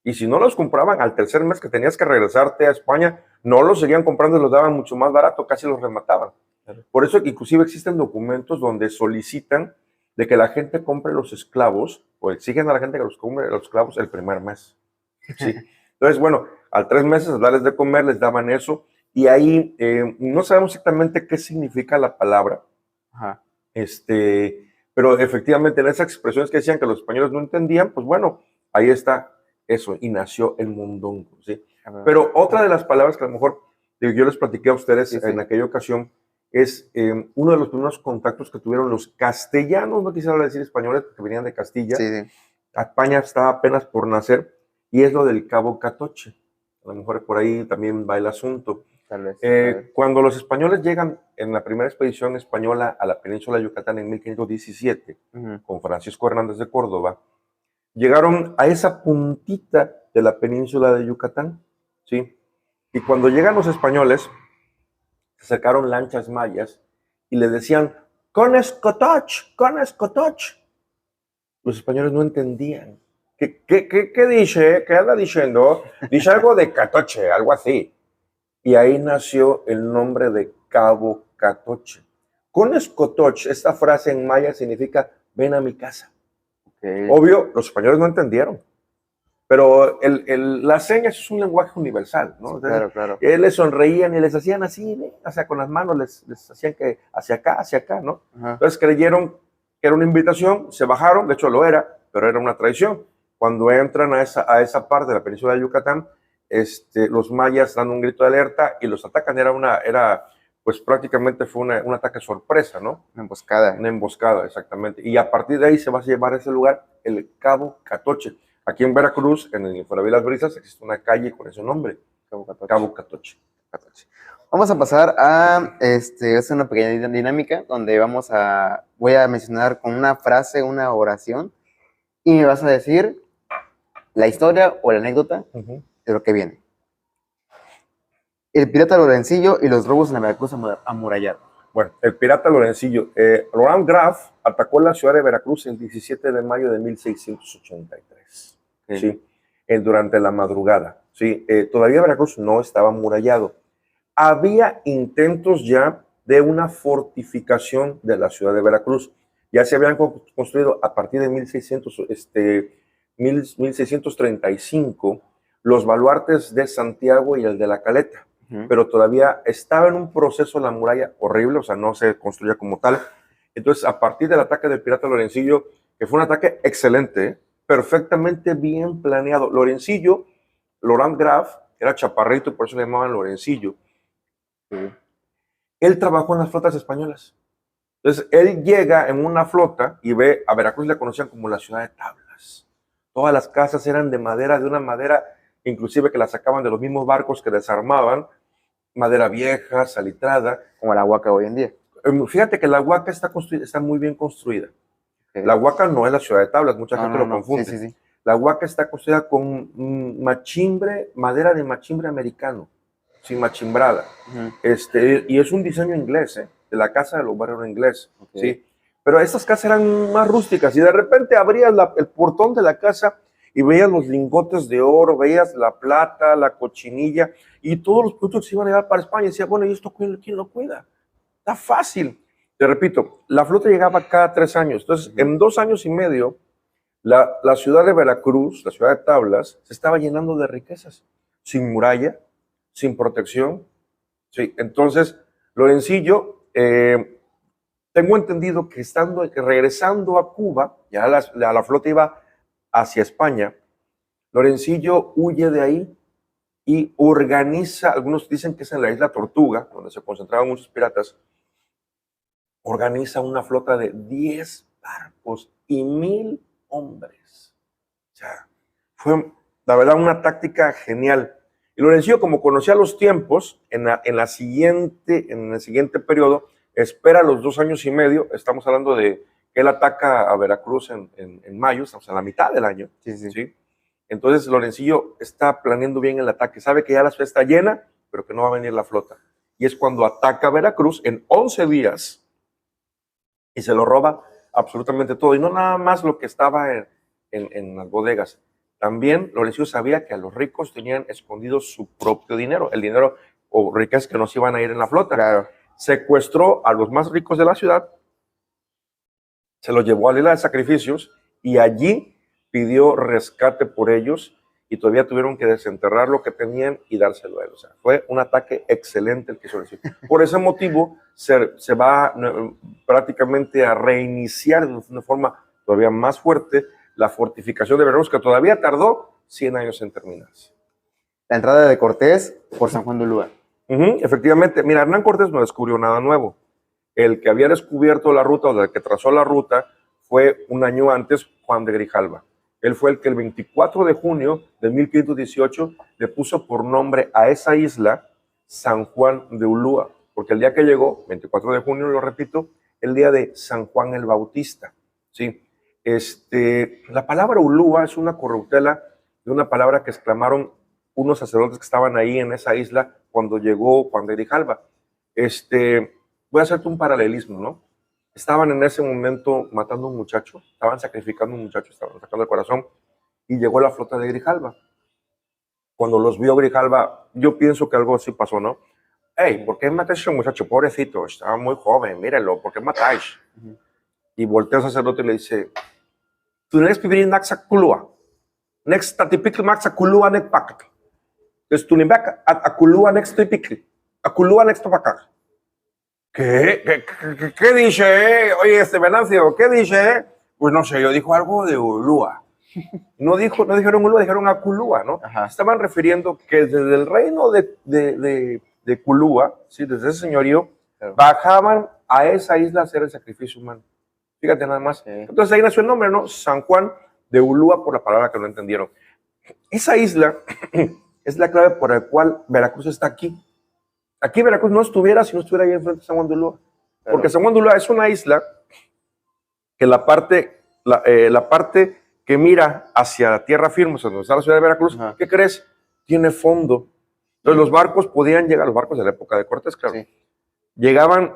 Speaker 2: Y si no los compraban al tercer mes que tenías que regresarte a España, no los seguían comprando y los daban mucho más barato, casi los remataban. Claro. Por eso inclusive existen documentos donde solicitan de que la gente compre los esclavos, o exigen a la gente que los compre los esclavos el primer mes. ¿Sí? Entonces, bueno, al 3 meses darles de comer, les daban eso, y ahí no sabemos exactamente qué significa la palabra.
Speaker 1: Ajá.
Speaker 2: Pero efectivamente en esas expresiones que decían que los españoles no entendían, pues bueno, ahí está eso, y nació el mondongo, ¿sí? Pero otra de las palabras que a lo mejor yo les platiqué a ustedes en aquella ocasión es uno de los primeros contactos que tuvieron los castellanos, no quisiera decir españoles porque venían de Castilla. España estaba apenas por nacer, y es lo del Cabo Catoche. A lo mejor por ahí también va el asunto.
Speaker 1: Tal vez.
Speaker 2: Cuando los españoles llegan en la primera expedición española a la península de Yucatán en 1517, con Francisco Hernández de Córdoba, llegaron a esa puntita de la península de Yucatán, ¿sí? Y cuando llegan los españoles, se sacaron lanchas mayas y le decían, con escotoch, con escotoch. Los españoles no entendían. ¿Qué dice? ¿Qué anda diciendo? Dice algo de catoche, algo así. Y ahí nació el nombre de Cabo Catoche. Con escotoch, esta frase en maya significa, ven a mi casa. Obvio, los españoles no entendieron. Pero las señas es un lenguaje universal, ¿no? Entonces,
Speaker 1: claro.
Speaker 2: Ellos les sonreían y les hacían así, ¿no? O sea, con las manos les hacían que hacia acá, ¿no? Ajá. Entonces creyeron que era una invitación, se bajaron, de hecho lo era, pero era una traición. Cuando entran a esa parte de la península de Yucatán, los mayas dan un grito de alerta y los atacan. Pues prácticamente fue un ataque sorpresa, ¿no?
Speaker 1: Una emboscada.
Speaker 2: Una emboscada, exactamente. Y a partir de ahí se va a llevar a ese lugar el Cabo Catoche. Aquí en Veracruz, en el Infonavit Las Brisas, existe una calle con ese nombre, Cabo Catoche.
Speaker 1: Vamos a pasar a es una pequeña dinámica donde voy a mencionar con una frase, una oración, y me vas a decir la historia o la anécdota de lo que viene. El pirata Lorencillo y los robos en la Veracruz amurallada.
Speaker 2: Bueno, el pirata Lorencillo. Laurent Graf atacó la ciudad de Veracruz el 17 de mayo de 1683. ¿Sí? Durante la madrugada. ¿Sí? Todavía Veracruz no estaba amurallado. Había intentos ya de una fortificación de la ciudad de Veracruz. Ya se habían construido a partir de 1635 los baluartes de Santiago y el de la Caleta. Pero todavía estaba en un proceso la muralla horrible, o sea, no se construía como tal. Entonces, a partir del ataque del pirata Lorencillo, que fue un ataque excelente, perfectamente bien planeado. Lorencillo, Laurent Graf, era chaparrito, por eso le llamaban Lorencillo. Él trabajó en las flotas españolas. Entonces, él llega en una flota y ve, a Veracruz le conocían como la ciudad de tablas. Todas las casas eran de madera, de una madera, inclusive que la sacaban de los mismos barcos que desarmaban, madera vieja, salitrada.
Speaker 1: Como la Huaca hoy en día.
Speaker 2: Fíjate que la Huaca está muy bien construida.
Speaker 1: Okay.
Speaker 2: La Huaca no es la ciudad de tablas, mucha gente lo confunde.
Speaker 1: Sí, sí, sí.
Speaker 2: La Huaca está construida con machimbre, madera de machimbre americano, sin machimbrada. Y es un diseño inglés, de la casa del obrero inglés. Okay. ¿Sí? Pero estas casas eran más rústicas y de repente abrías el portón de la casa y veías los lingotes de oro, veías la plata, la cochinilla y todos los productos que se iban a llevar para España. Y decía, bueno, ¿y esto quién lo cuida? Está fácil. Te repito, la flota llegaba cada 3 años. Entonces, en 2 años y medio, la ciudad de Veracruz, la ciudad de Tablas, se estaba llenando de riquezas, sin muralla, sin protección. Sí. Entonces, Lorencillo, tengo entendido que regresando a Cuba, ya la flota iba hacia España, Lorencillo huye de ahí y organiza, algunos dicen que es en la isla Tortuga, donde se concentraban muchos piratas, organiza una flota de 10 barcos y 1000 hombres. O sea, fue, la verdad, una táctica genial. Y Lorencillo, como conocía los tiempos, en el siguiente periodo, espera los 2 años y medio, estamos hablando de que él ataca a Veracruz en mayo, estamos a la mitad del año. ¿Sí? Entonces Lorencillo está planeando bien el ataque, sabe que ya la ciudad está llena, pero que no va a venir la flota. Y es cuando ataca a Veracruz en 11 días y se lo roba absolutamente todo. Y no nada más lo que estaba en las bodegas. También Lorencillo sabía que a los ricos tenían escondido su propio dinero, el dinero o riquezas que no se iban a ir en la flota.
Speaker 1: Claro.
Speaker 2: Secuestró a los más ricos de la ciudad, se los llevó a la isla de sacrificios y allí pidió rescate por ellos y todavía tuvieron que desenterrar lo que tenían y dárselo a él. O sea, fue un ataque excelente el que hizo Lorencillo. Por ese motivo se va prácticamente a reiniciar de una forma todavía más fuerte la fortificación de Veracruz, que todavía tardó 100 años en terminarse.
Speaker 1: La entrada de Cortés por San Juan de Ulúa.
Speaker 2: Efectivamente, mira, Hernán Cortés no descubrió nada nuevo. El que había descubierto la ruta, o el que trazó la ruta, fue un año antes Juan de Grijalva. Él fue el que el 24 de junio de 1518 le puso por nombre a esa isla San Juan de Ulúa, porque el día que llegó, 24 de junio, lo repito, el día de San Juan el Bautista. ¿Sí? La palabra Ulúa es una corruptela de una palabra que exclamaron unos sacerdotes que estaban ahí en esa isla cuando llegó Juan de Grijalva. Voy a hacerte un paralelismo, ¿no? Estaban en ese momento matando a un muchacho, estaban sacrificando a un muchacho, estaban sacando el corazón, y llegó la flota de Grijalva. Cuando los vio Grijalva, yo pienso que algo así pasó, ¿no? Hey, ¿por qué matáis a ese muchacho? Pobrecito, estaba muy joven, mírenlo, ¿por qué matáis? Y voltea al sacerdote y le dice, tú next vivir en Naxa Kulua, next tatipikl Maxa Kulua next pakat. Entonces tú nimbak a Kulua next tipikl, a Kulua next pakat. ¿Qué dice? Oye, Venancio, ¿qué dice? Pues no sé, yo dijo algo de Ulúa. No dijeron Ulúa, dijeron a Kulúa, ¿no? Ajá. Estaban refiriendo que desde el reino de Kulúa, ¿sí? Desde ese señorío, claro, bajaban a esa isla a hacer el sacrificio humano. Fíjate nada más. Sí. Entonces ahí nació el nombre, ¿no? San Juan de Ulúa, por la palabra que no entendieron. Esa isla es la clave por la cual Veracruz está aquí. Aquí Veracruz no estuviera si no estuviera ahí enfrente de San Juan de Ulúa. Claro. Porque San Juan de Ulúa es una isla que la parte que mira hacia tierra firme, o sea, donde está la ciudad de Veracruz, ajá, ¿qué crees? Tiene fondo. Entonces los barcos podían llegar, los barcos de la época de Cortés, claro, sí, llegaban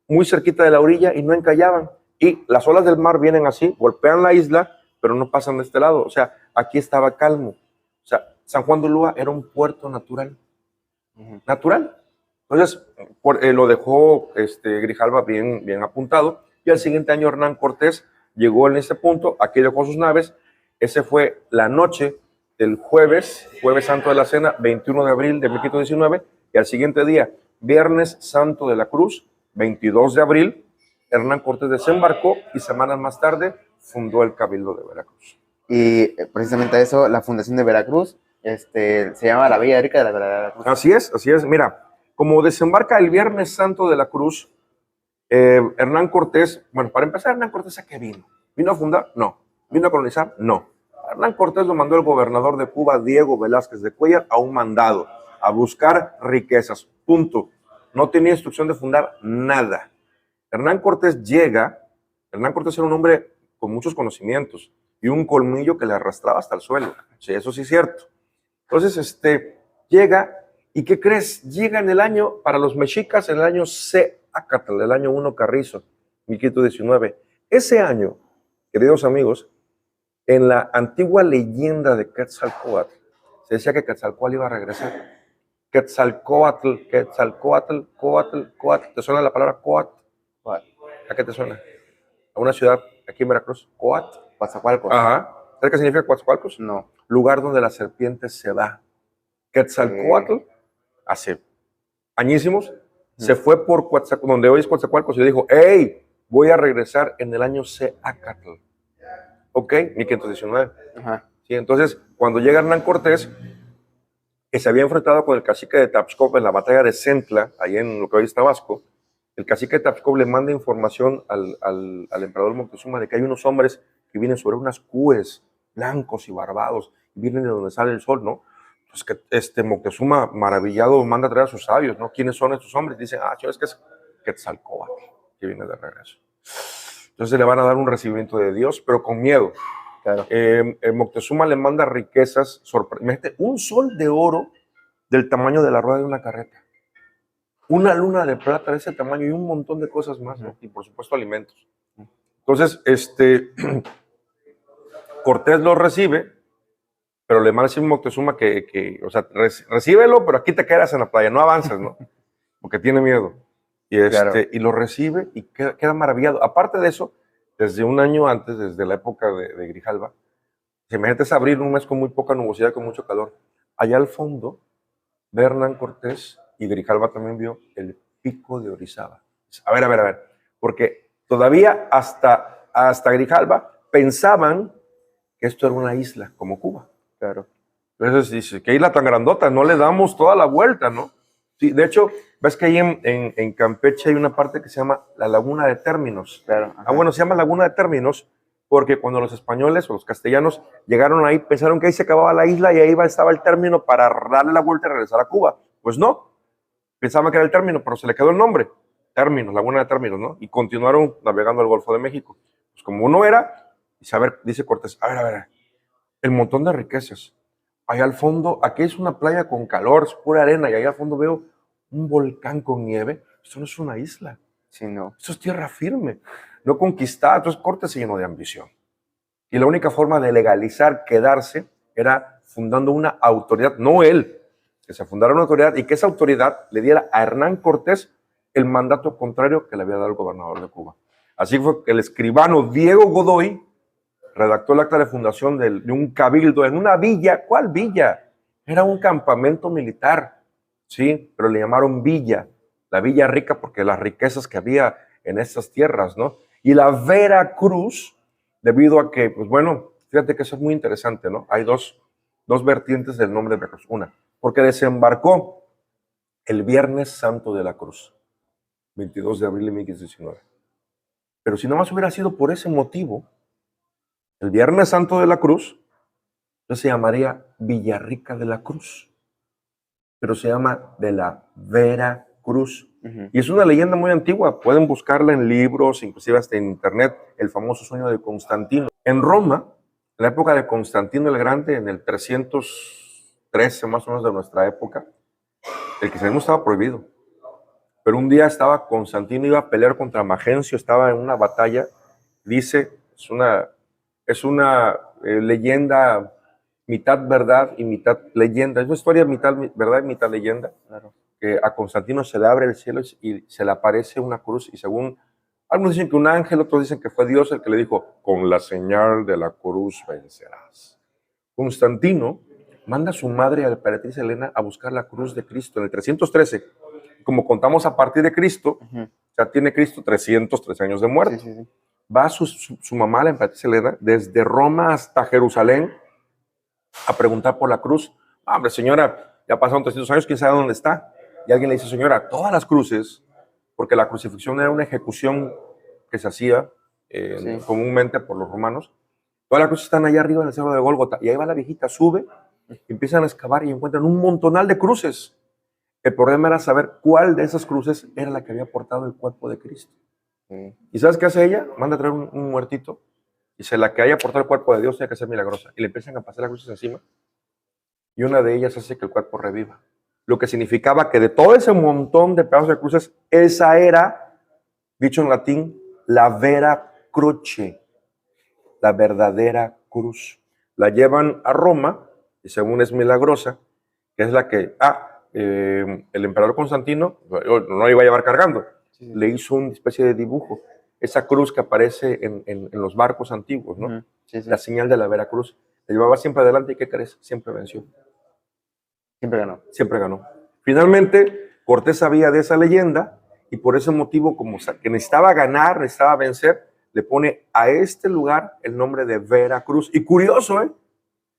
Speaker 2: muy cerquita de la orilla y no encallaban. Y las olas del mar vienen así, golpean la isla, pero no pasan de este lado. O sea, aquí estaba calmo. O sea, San Juan de Ulúa era un puerto natural. Natural. Entonces, lo dejó Grijalva bien apuntado. Y al siguiente año Hernán Cortés llegó en ese punto, aquí dejó sus naves. Ese fue la noche del jueves santo de la cena, 21 de abril de 1519. Y al siguiente día, viernes santo de la cruz, 22 de abril, Hernán Cortés desembarcó y semanas más tarde fundó el Cabildo de Veracruz.
Speaker 1: Y precisamente a eso, la fundación de Veracruz, se llama la Villa Rica de la Veracruz.
Speaker 2: Así es. Mira, como desembarca el Viernes Santo de la Cruz, Hernán Cortés, bueno, para empezar, Hernán Cortés, ¿a qué vino? ¿Vino a fundar? No. ¿Vino a colonizar? No. Hernán Cortés lo mandó el gobernador de Cuba, Diego Velázquez de Cuéllar, a un mandado, a buscar riquezas. Punto. No tenía instrucción de fundar nada. Hernán Cortés llega. Hernán Cortés era un hombre con muchos conocimientos y un colmillo que le arrastraba hasta el suelo. Sí, eso sí es cierto. Entonces, llega, ¿y qué crees? Llega en el año, para los mexicas, en el año Acatl, el año 1 Carrizo, 1519. Ese año, queridos amigos, en la antigua leyenda de Quetzalcóatl, se decía que Quetzalcóatl iba a regresar. Quetzalcóatl, Coatl. ¿Te suena la palabra Coatl? ¿A qué te suena? A una ciudad aquí en Veracruz. Coatl.
Speaker 1: Coatzacoalcos.
Speaker 2: Ajá. ¿Sabes qué significa Coatzacoalcos?
Speaker 1: No.
Speaker 2: Lugar donde la serpiente se va. Quetzalcóatl, hace añísimos, se fue por Coatzacoalcos, donde hoy es Coatzacoalcos, y le dijo, hey, voy a regresar en el año Acatl. ¿Ok? 1519.
Speaker 1: Ajá.
Speaker 2: Sí, entonces, cuando llega Hernán Cortés, que se había enfrentado con el cacique de Tapscop en la batalla de Centla, ahí en lo que hoy es Tabasco, el cacique de Tapscop le manda información al emperador Moctezuma de que hay unos hombres que vienen sobre unas cúes, blancos y barbados, y vienen de donde sale el sol, ¿no? Entonces, que Moctezuma, maravillado, manda a traer a sus sabios, ¿no? ¿Quiénes son estos hombres? Dicen, es que es Quetzalcóatl, que viene de regreso. Entonces le van a dar un recibimiento de Dios, pero con miedo.
Speaker 1: Claro.
Speaker 2: Moctezuma le manda riquezas, imagínate, un sol de oro del tamaño de la rueda de una carreta, una luna de plata de ese tamaño y un montón de cosas más, ¿no? Y por supuesto alimentos. Entonces, Cortés lo recibe, pero le manda a decir Moctezuma o sea, recíbelo, pero aquí te quedas en la playa, no avanzas, ¿no? Porque tiene miedo. Y lo recibe y queda maravillado. Aparte de eso, desde un año antes, desde la época de Grijalva, si me metes a abrir un mes con muy poca nubosidad, con mucho calor, allá al fondo ve Hernán Cortés, y Grijalva también vio el pico de Orizaba. A ver, porque todavía hasta Grijalva pensaban que esto era una isla, como Cuba.
Speaker 1: Claro.
Speaker 2: Entonces dice, qué isla tan grandota, no le damos toda la vuelta, ¿no? Sí, de hecho, ves que ahí en Campeche hay una parte que se llama la Laguna de Términos.
Speaker 1: Claro.
Speaker 2: Bueno, se llama Laguna de Términos porque cuando los españoles o los castellanos llegaron ahí, pensaron que ahí se acababa la isla y ahí estaba el término para darle la vuelta y regresar a Cuba. Pues no, pensaban que era el término, pero se le quedó el nombre. Términos, Laguna de Términos, ¿no? Y continuaron navegando al Golfo de México. Pues como no era, dice Cortés, a ver, el montón de riquezas. Allá al fondo, aquí es una playa con calor, es pura arena, y allá al fondo veo un volcán con nieve. Esto no es una isla.
Speaker 1: Sí, no.
Speaker 2: Esto es tierra firme, no conquistada. Entonces Cortés se llenó de ambición. Y la única forma de legalizar quedarse era fundando una autoridad, no él, que se fundara una autoridad y que esa autoridad le diera a Hernán Cortés el mandato contrario que le había dado el gobernador de Cuba. Así fue que el escribano Diego Godoy redactó el acta de fundación de un cabildo en una villa. ¿Cuál villa? Era un campamento militar, sí, pero le llamaron villa, la Villa Rica, porque las riquezas que había en estas tierras, ¿no? Y la Veracruz, debido a que, pues bueno, fíjate que eso es muy interesante, ¿no? Hay dos vertientes del nombre de Veracruz. Una, porque desembarcó el Viernes Santo de la Cruz, 22 de abril de 1519. Pero si nomás hubiera sido por ese motivo, el Viernes Santo de la Cruz, entonces se llamaría Villarrica de la Cruz, pero se llama de la Veracruz. Y es una leyenda muy antigua, pueden buscarla en libros, inclusive hasta en internet, el famoso sueño de Constantino. En Roma, en la época de Constantino el Grande, en el 313 más o menos de nuestra época, el cristianismo estaba prohibido. Pero un día Constantino iba a pelear contra Magencio, estaba en una batalla, dice, es una leyenda, mitad verdad y mitad leyenda. Es una historia mitad verdad y mitad leyenda.
Speaker 1: Claro.
Speaker 2: Que a Constantino se le abre el cielo y se le aparece una cruz. Y según algunos dicen que un ángel, otros dicen que fue Dios el que le dijo, con la señal de la cruz vencerás. Constantino manda a su madre, a la emperatriz Helena, a buscar la cruz de Cristo en el 313. Como contamos a partir de Cristo, ya tiene Cristo 313 años de muerte.
Speaker 1: Sí.
Speaker 2: Va su mamá, la emperatriz Helena, desde Roma hasta Jerusalén a preguntar por la cruz. Hombre, señora, ya pasaron 300 años, ¿quién sabe dónde está? Y alguien le dice, señora, todas las cruces, porque la crucifixión era una ejecución que se hacía comúnmente por los romanos, todas las cruces están allá arriba en el cerro de Gólgota. Y ahí va la viejita, sube, empiezan a excavar y encuentran un montonal de cruces. El problema era saber cuál de esas cruces era la que había portado el cuerpo de Cristo. ¿Y sabes qué hace ella? Manda a traer un muertito. Dice, la que haya portado el cuerpo de Dios tiene que ser milagrosa. Y le empiezan a pasar las cruces encima. Y una de ellas hace que el cuerpo reviva. Lo que significaba que de todo ese montón de pedazos de cruces, esa era, dicho en latín, la vera cruce, la verdadera cruz. La llevan a Roma, y según es milagrosa, que es la que, el emperador Constantino no iba a llevar cargando, le hizo una especie de dibujo, esa cruz que aparece en los barcos antiguos, ¿no? La señal de la Veracruz. La llevaba siempre adelante y ¿qué crees? Siempre venció.
Speaker 1: Siempre ganó.
Speaker 2: Siempre ganó. Finalmente, Cortés sabía de esa leyenda y por ese motivo, como que necesitaba ganar, necesitaba vencer, le pone a este lugar el nombre de Veracruz. Y curioso,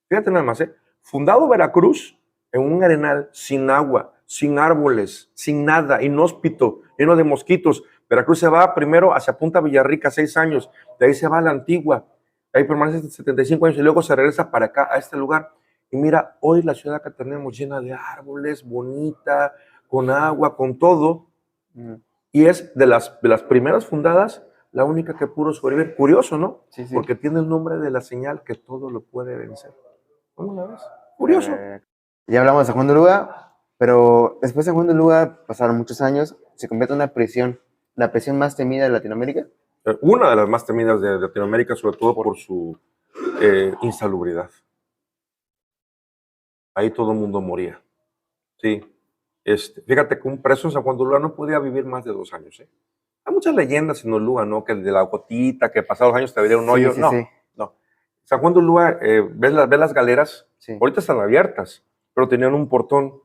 Speaker 2: fíjate nada más, fundado Veracruz en un arenal sin agua, sin árboles, sin nada, inhóspito, lleno de mosquitos. Veracruz se va primero hacia Punta Villarrica, 6 años, de ahí se va a la Antigua, ahí permanece 75 años y luego se regresa para acá, a este lugar. Y mira, hoy la ciudad que tenemos llena de árboles, bonita, con agua, con todo, y es de las primeras fundadas, la única que pudo sobrevivir. Curioso, ¿no?
Speaker 1: Sí.
Speaker 2: Porque tiene el nombre de la señal que todo lo puede vencer. ¿Cómo la ves? Curioso.
Speaker 1: Ya hablamos de San Juan de Ulúa, pero después de San Juan de Ulúa pasaron muchos años, se convierte en una prisión, la prisión más temida de Latinoamérica.
Speaker 2: Una de las más temidas de Latinoamérica, sobre todo por su insalubridad. Ahí todo el mundo moría. Sí. Fíjate que un preso en San Juan de Ulúa no podía vivir más de 2 años. Hay muchas leyendas en Ulúa, ¿no? Que el de la gotita, que pasados los años te abriera un hoyo. No. San Juan de Ulúa, ¿ves las galeras?
Speaker 1: Sí.
Speaker 2: Ahorita están abiertas, pero tenían un portón.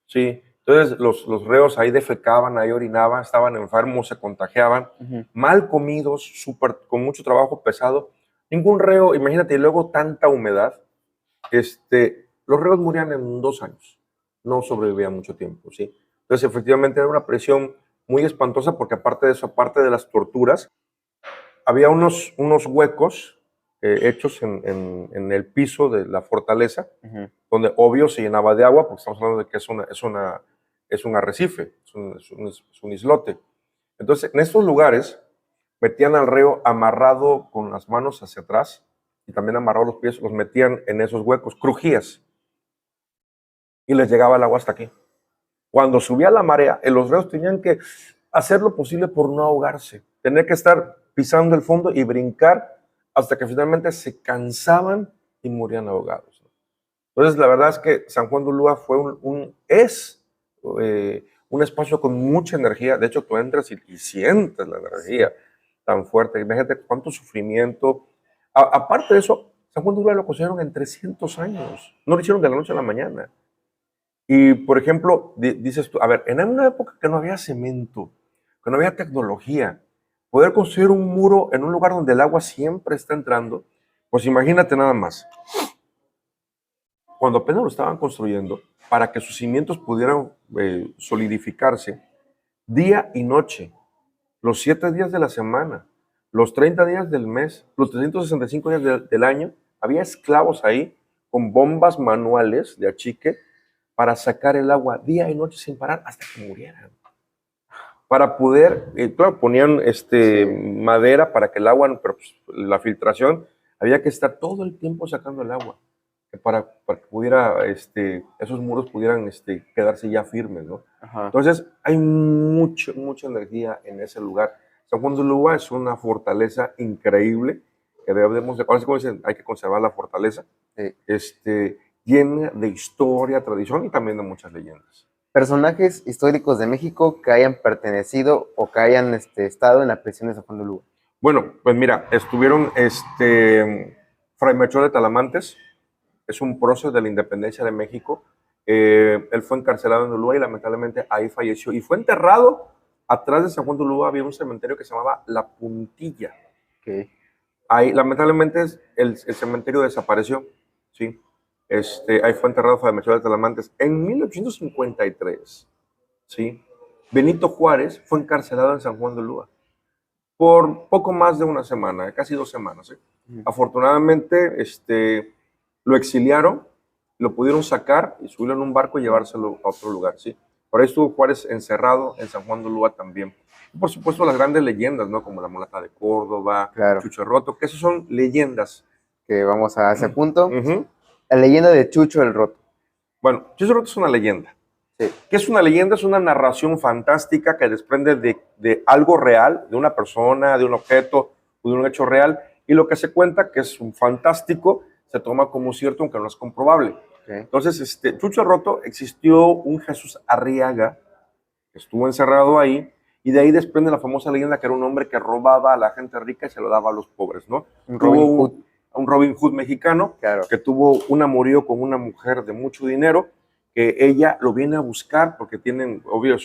Speaker 2: Sí. Entonces los reos ahí defecaban, ahí orinaban, estaban enfermos, se contagiaban, mal comidos, con mucho trabajo pesado. Ningún reo, imagínate, y luego tanta humedad. Los reos morían en 2 años. No sobrevivían mucho tiempo, ¿sí? Entonces, efectivamente, era una presión muy espantosa porque aparte de eso, aparte de las torturas, había unos huecos hechos en el piso de la fortaleza, donde obvio se llenaba de agua, porque estamos hablando de que es un arrecife, es un islote. Entonces, en estos lugares metían al reo amarrado con las manos hacia atrás y también amarrado los pies, los metían en esos huecos, crujías, y les llegaba el agua hasta aquí. Cuando subía la marea, los reos tenían que hacer lo posible por no ahogarse, tener que estar pisando el fondo y brincar hasta que finalmente se cansaban y morían ahogados. Entonces, la verdad es que San Juan de Ulúa fue un espacio con mucha energía. De hecho, tú entras y sientes la energía tan fuerte. Imagínate cuánto sufrimiento. Aparte de eso, San Juan de Ulúa lo construyeron en 300 años. No lo hicieron de la noche a la mañana. Y, por ejemplo, dices tú, a ver, en una época que no había cemento, que no había tecnología, poder construir un muro en un lugar donde el agua siempre está entrando, pues imagínate nada más. Cuando apenas lo estaban construyendo, para que sus cimientos pudieran solidificarse, día y noche, los 7 días de la semana, los 30 días del mes, los 365 días del año, había esclavos ahí con bombas manuales de achique para sacar el agua día y noche sin parar hasta que murieran. Para poder, claro, ponían madera para que el agua, pero pues, la filtración, había que estar todo el tiempo sacando el agua para que pudiera, esos muros pudieran quedarse ya firmes, ¿no? Entonces, hay mucha energía en ese lugar. San Juan de Ulúa es una fortaleza increíble que debemos de, como dicen, hay que conservar la fortaleza. Llena de historia, tradición y también de muchas leyendas.
Speaker 1: Personajes históricos de México que hayan pertenecido o que hayan estado en la prisión de San Juan de Ulúa.
Speaker 2: Bueno, pues mira, estuvieron Fray Melchor de Talamantes, es un prócer de la independencia de México. Él fue encarcelado en Ulúa y lamentablemente ahí falleció. Y fue enterrado atrás de San Juan de Ulúa, había un cementerio que se llamaba La Puntilla.
Speaker 1: Okay.
Speaker 2: Ahí lamentablemente el cementerio desapareció, ¿sí? Ahí fue enterrado Fray Melchor de Talamantes en 1853. ¿sí? Benito Juárez fue encarcelado en San Juan de Ulúa por poco más de una semana, casi 2 semanas. ¿Sí? Afortunadamente, lo exiliaron, lo pudieron sacar y subirlo en un barco y llevárselo a otro lugar. ¿Sí? Por ahí estuvo Juárez encerrado en San Juan de Ulúa también. Y por supuesto, las grandes leyendas, ¿no? Como la mulata de Córdoba,
Speaker 1: Claro.
Speaker 2: Chucho Roto, que esas son leyendas.
Speaker 1: Que vamos a ese punto.
Speaker 2: Uh-huh.
Speaker 1: La leyenda de Chucho el Roto.
Speaker 2: Bueno, Chucho Roto es una leyenda.
Speaker 1: Sí.
Speaker 2: ¿Qué es una leyenda? Es una narración fantástica que desprende de algo real, de una persona, de un objeto o de un hecho real, y lo que se cuenta, que es un fantástico, se toma como cierto, aunque no es comprobable. Okay. Entonces, Chucho el Roto, existió un Jesús Arriaga, que estuvo encerrado ahí, y de ahí desprende la famosa leyenda que era un hombre que robaba a la gente rica y se lo daba a los pobres, ¿no? Un Robin Hood mexicano, claro, que tuvo un amorío con una mujer de mucho dinero, que ella lo viene a buscar porque tienen, obvio,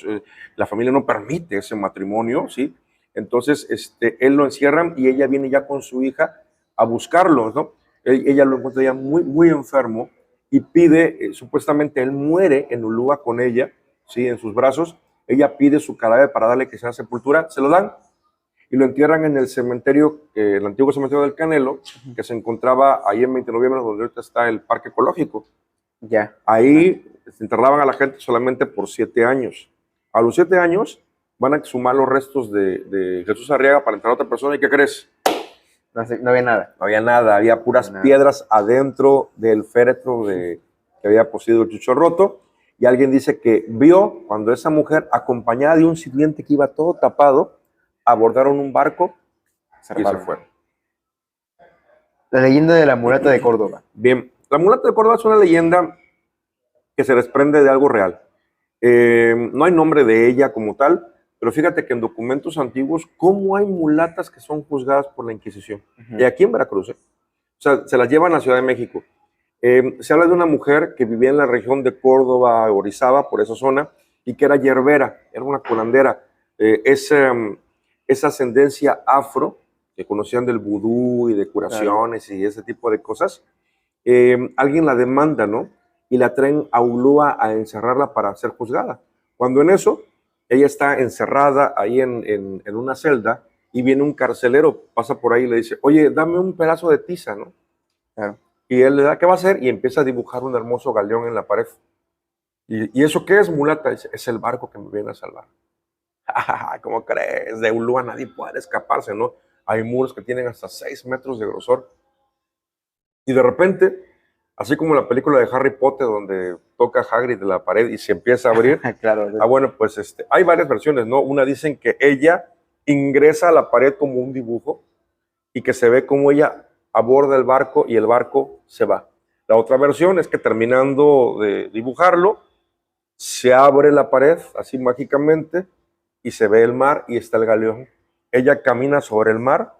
Speaker 2: la familia no permite ese matrimonio, ¿sí? Entonces, él lo encierran y ella viene ya con su hija a buscarlo, ¿no? Ella lo encuentra ya muy, muy enfermo y pide, supuestamente él muere en Ulúa con ella, ¿sí? En sus brazos. Ella pide su cadáver para darle que sea sepultura, se lo dan y lo entierran en el cementerio, el antiguo cementerio del Canelo, que se encontraba ahí en 20 de noviembre, donde ahorita está el parque ecológico. Ya. Ahí se enterraban a la gente solamente por 7 años. A los 7 años van a exhumar los restos de Jesús Arriaga para enterrar a otra persona. ¿Y qué crees?
Speaker 1: No había nada.
Speaker 2: No había nada, había puras piedras adentro del féretro que había poseído el Chucho Roto. Y alguien dice que vio cuando esa mujer, acompañada de un sirviente que iba todo tapado, abordaron un barco y se fueron.
Speaker 1: La leyenda de la mulata de Córdoba.
Speaker 2: Bien, la mulata de Córdoba es una leyenda que se desprende de algo real. No hay nombre de ella como tal, pero fíjate que en documentos antiguos, ¿cómo hay mulatas que son juzgadas por la Inquisición? Y aquí en Veracruz, o sea, se las llevan a Ciudad de México. Se habla de una mujer que vivía en la región de Córdoba, Orizaba, por esa zona, y que era yerbera, era una curandera. Esa ascendencia afro, que conocían del vudú y de curaciones y ese tipo de cosas, alguien la demanda, ¿no? Y la traen a Ulúa a encerrarla para ser juzgada. Cuando en eso, ella está encerrada ahí en una celda y viene un carcelero, pasa por ahí y le dice, oye, dame un pedazo de tiza, ¿no? Claro. Y él le da, ¿qué va a hacer? Y empieza a dibujar un hermoso galeón en la pared. ¿Y eso qué es, mulata? Es el barco que me viene a salvar. ¿Cómo crees? De Ulúa nadie puede escaparse, ¿no? Hay muros que tienen hasta 6 metros de grosor. Y de repente, así como en la película de Harry Potter, donde toca Hagrid de la pared y se empieza a abrir.
Speaker 1: Claro.
Speaker 2: Bueno, pues hay varias versiones, ¿no? Una dicen que ella ingresa a la pared como un dibujo y que se ve como ella aborda el barco y el barco se va. La otra versión es que terminando de dibujarlo, se abre la pared así mágicamente y se ve el mar y está el galeón. Ella camina sobre el mar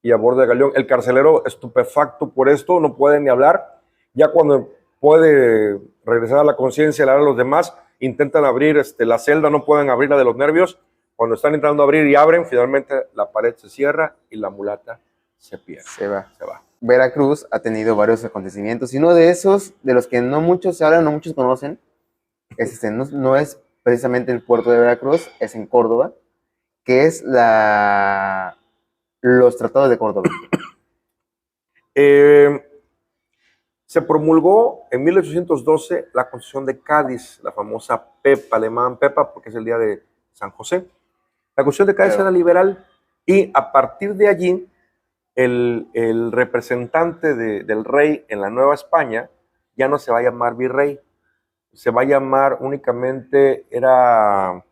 Speaker 2: y aborda el galeón. El carcelero, estupefacto por esto, no puede ni hablar. Ya cuando puede regresar a la conciencia, hablar a los demás, intentan abrir la celda, no pueden abrirla de los nervios. Cuando están intentando abrir y abren, finalmente la pared se cierra y la mulata se pierde.
Speaker 1: Se va. Veracruz ha tenido varios acontecimientos y uno de esos, de los que no muchos se hablan, no muchos conocen, no es precisamente el puerto de Veracruz, es en Córdoba, que es los tratados de Córdoba.
Speaker 2: Se promulgó en 1812 la Constitución de Cádiz, la famosa PEPA, alemán PEPA, porque es el día de San José. La Constitución de Cádiz era liberal y a partir de allí el representante del rey en la Nueva España ya no se va a llamar virrey, se va a llamar únicamente, era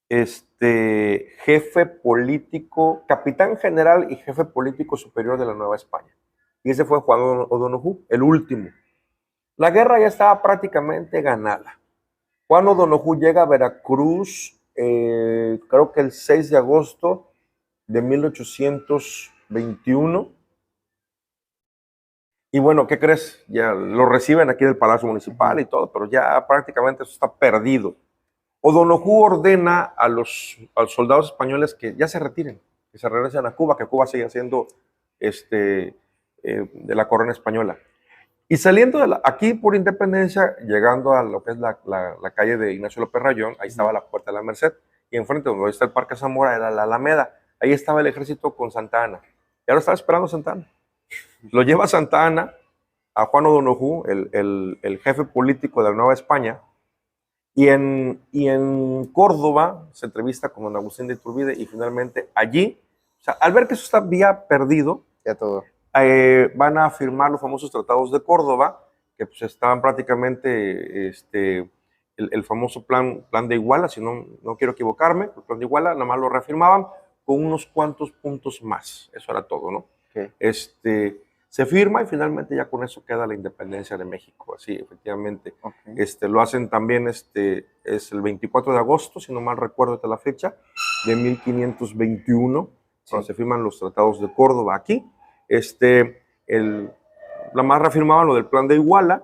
Speaker 2: jefe político, capitán general y jefe político superior de la Nueva España. Y ese fue Juan O'Donoghue, el último. La guerra ya estaba prácticamente ganada. Juan O'Donoghue llega a Veracruz, creo que el 6 de agosto de 1821. Y bueno, ¿qué crees? Ya lo reciben aquí del Palacio Municipal y todo, pero ya prácticamente eso está perdido. O'Donoghue ordena a los soldados españoles que ya se retiren, que se regresen a Cuba, que Cuba sigue siendo de la corona española. Y saliendo aquí por Independencia, llegando a lo que es la calle de Ignacio López Rayón, ahí estaba la Puerta de la Merced, y enfrente donde está el Parque Zamora era la Alameda. Ahí estaba el ejército con Santa Ana. Y ahora estaba esperando Santa Ana. Lo lleva Santa Ana a Juan O'Donoghue, el jefe político de la Nueva España, y en Córdoba se entrevista con don Agustín de Iturbide, y finalmente allí, o sea, al ver que eso había perdido,
Speaker 1: Ya todo.
Speaker 2: van a firmar los famosos tratados de Córdoba, que pues estaban prácticamente el famoso plan de Iguala, si no quiero equivocarme, el plan de Iguala, nada más lo reafirmaban con unos cuantos puntos más, eso era todo, ¿no?
Speaker 1: Okay.
Speaker 2: Se firma y finalmente ya con eso queda la independencia de México, así efectivamente.
Speaker 1: Okay.
Speaker 2: Lo hacen también, es el 24 de agosto, si no mal recuerdo de la fecha, de 1521, sí, cuando se firman los tratados de Córdoba aquí. La más reafirmaba lo del plan de Iguala,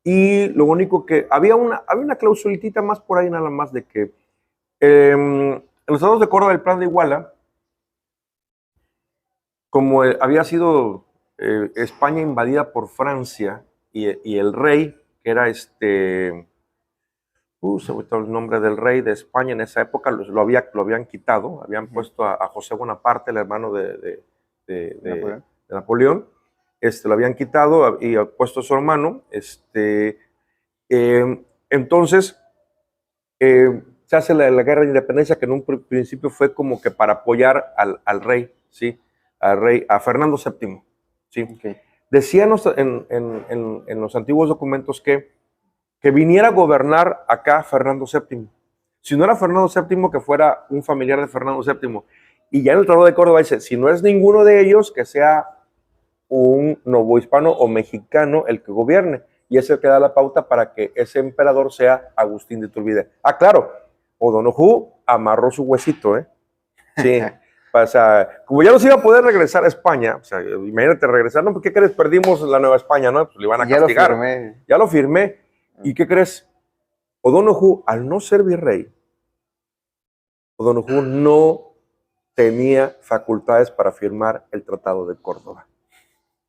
Speaker 2: y lo único que había una clausulitita más por ahí, nada más, de que en los tratados de Córdoba, el plan de Iguala, como había sido España invadida por Francia, y el rey, que era se me olvidó el nombre del rey de España en esa época, lo habían quitado, habían puesto a José Bonaparte, el hermano de Napoleón, lo habían quitado y puesto a su hermano. Entonces se hace la guerra de independencia, que en un principio fue como que para apoyar al rey, ¿sí? A Fernando VII, ¿sí? Okay. Decían en los antiguos documentos que viniera a gobernar acá Fernando VII. Si no era Fernando VII, que fuera un familiar de Fernando VII. Y ya en el Tratado de Córdoba dice, si no es ninguno de ellos, que sea un novohispano o mexicano el que gobierne. Y es el que da la pauta para que ese emperador sea Agustín de Iturbide. Ah, claro, O'Donoghue amarró su huesito, ¿eh? Sí. O sea, como ya no se iba a poder regresar a España, o sea, imagínate regresar, ¿no? ¿Qué crees? Perdimos la Nueva España, ¿no? Pues le iban a castigar. Ya lo firmé. ¿Y qué crees? O'Donoghue, al no ser virrey, O'Donoghue no tenía facultades para firmar el Tratado de Córdoba.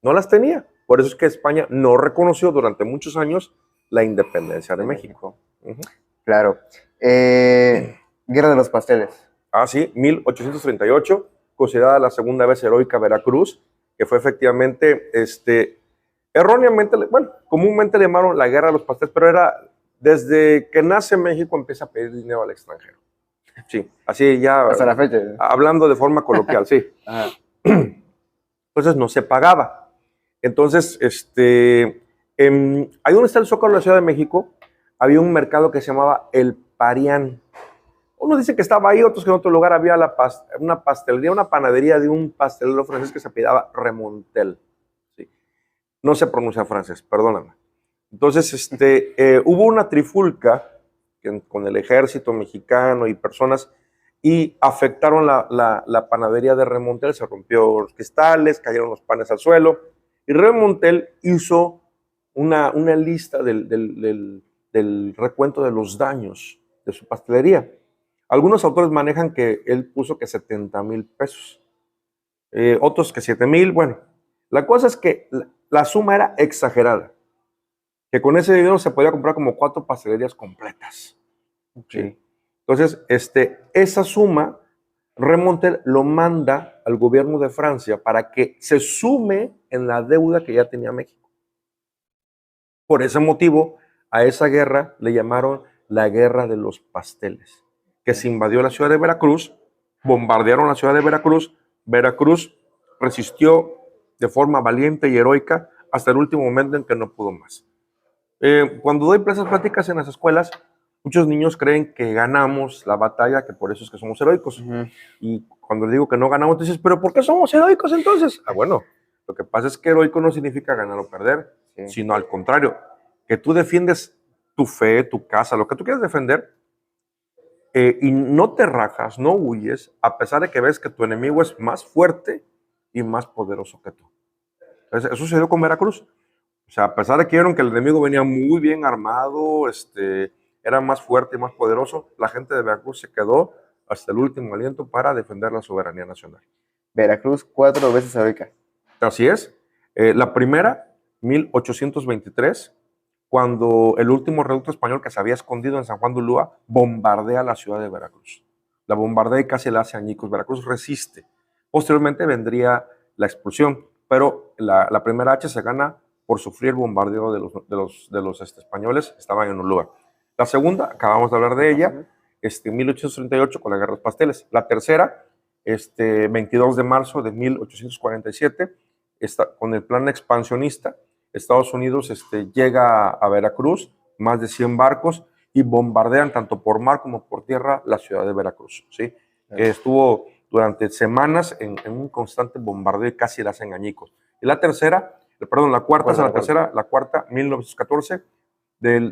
Speaker 2: No las tenía. Por eso es que España no reconoció durante muchos años la independencia de México.
Speaker 1: Claro. Guerra de los Pasteles.
Speaker 2: Ah, sí, 1838, considerada la segunda vez heroica Veracruz, que fue efectivamente, erróneamente, bueno, comúnmente le llamaron la Guerra de los Pasteles, pero era desde que nace México empieza a pedir dinero al extranjero. Sí, así ya.
Speaker 1: Hasta la fecha.
Speaker 2: Hablando de forma coloquial, sí. Entonces no se pagaba. Entonces, ahí donde está el Zócalo de la Ciudad de México, había un mercado que se llamaba El Parián. Unos dicen que estaba ahí, otros que en otro lugar había una pastelería, una panadería de un pastelero francés que se apellidaba Remontel. Sí. No se pronuncia francés, perdóname. Entonces, hubo una trifulca con el ejército mexicano y personas, y afectaron la panadería de Remontel, se rompió los cristales, cayeron los panes al suelo, y Remontel hizo una lista del recuento de los daños de su pastelería. Algunos autores manejan que él puso que 70,000 pesos, otros que 7,000. Bueno, la cosa es que la suma era exagerada, que con ese dinero se podía comprar como 4 pastelerías completas. Sí. Entonces, esa suma, Remontel lo manda al gobierno de Francia para que se sume en la deuda que ya tenía México. Por ese motivo, a esa guerra le llamaron la Guerra de los Pasteles, que se invadió la ciudad de Veracruz, bombardearon la ciudad de Veracruz, Veracruz resistió de forma valiente y heroica hasta el último momento en que no pudo más. Cuando doy esas pláticas en las escuelas, muchos niños creen que ganamos la batalla, que por eso es que somos heroicos. Y cuando les digo que no ganamos, dices, ¿pero por qué somos heroicos entonces? Ah, bueno, lo que pasa es que heroico no significa ganar o perder, sino al contrario, que tú defiendes tu fe, tu casa, lo que tú quieres defender, y no te rajas, no huyes, a pesar de que ves que tu enemigo es más fuerte y más poderoso que tú. Entonces, eso sucedió con Veracruz. O sea, a pesar de que vieron que el enemigo venía muy bien armado, era más fuerte y más poderoso, la gente de Veracruz se quedó hasta el último aliento para defender la soberanía nacional.
Speaker 1: Veracruz, 4 veces heroica.
Speaker 2: Así es. La primera 1823, cuando el último reducto español que se había escondido en San Juan de Ulúa bombardea la ciudad de Veracruz. La bombardea y casi la hace añicos. Veracruz resiste. Posteriormente vendría la expulsión, pero la primera H se gana por sufrir el bombardeo de los españoles que estaban en Ulúa. La segunda, acabamos de hablar de ella, 1838 con la Guerra de los Pasteles. La tercera, 22 de marzo de 1847, con el plan expansionista, Estados Unidos llega a Veracruz, más de 100 barcos, y bombardean tanto por mar como por tierra la ciudad de Veracruz, ¿sí? Estuvo durante semanas en un constante bombardeo y casi la hacen añicos. Y la tercera, perdón, la cuarta, la cuarta, 1914,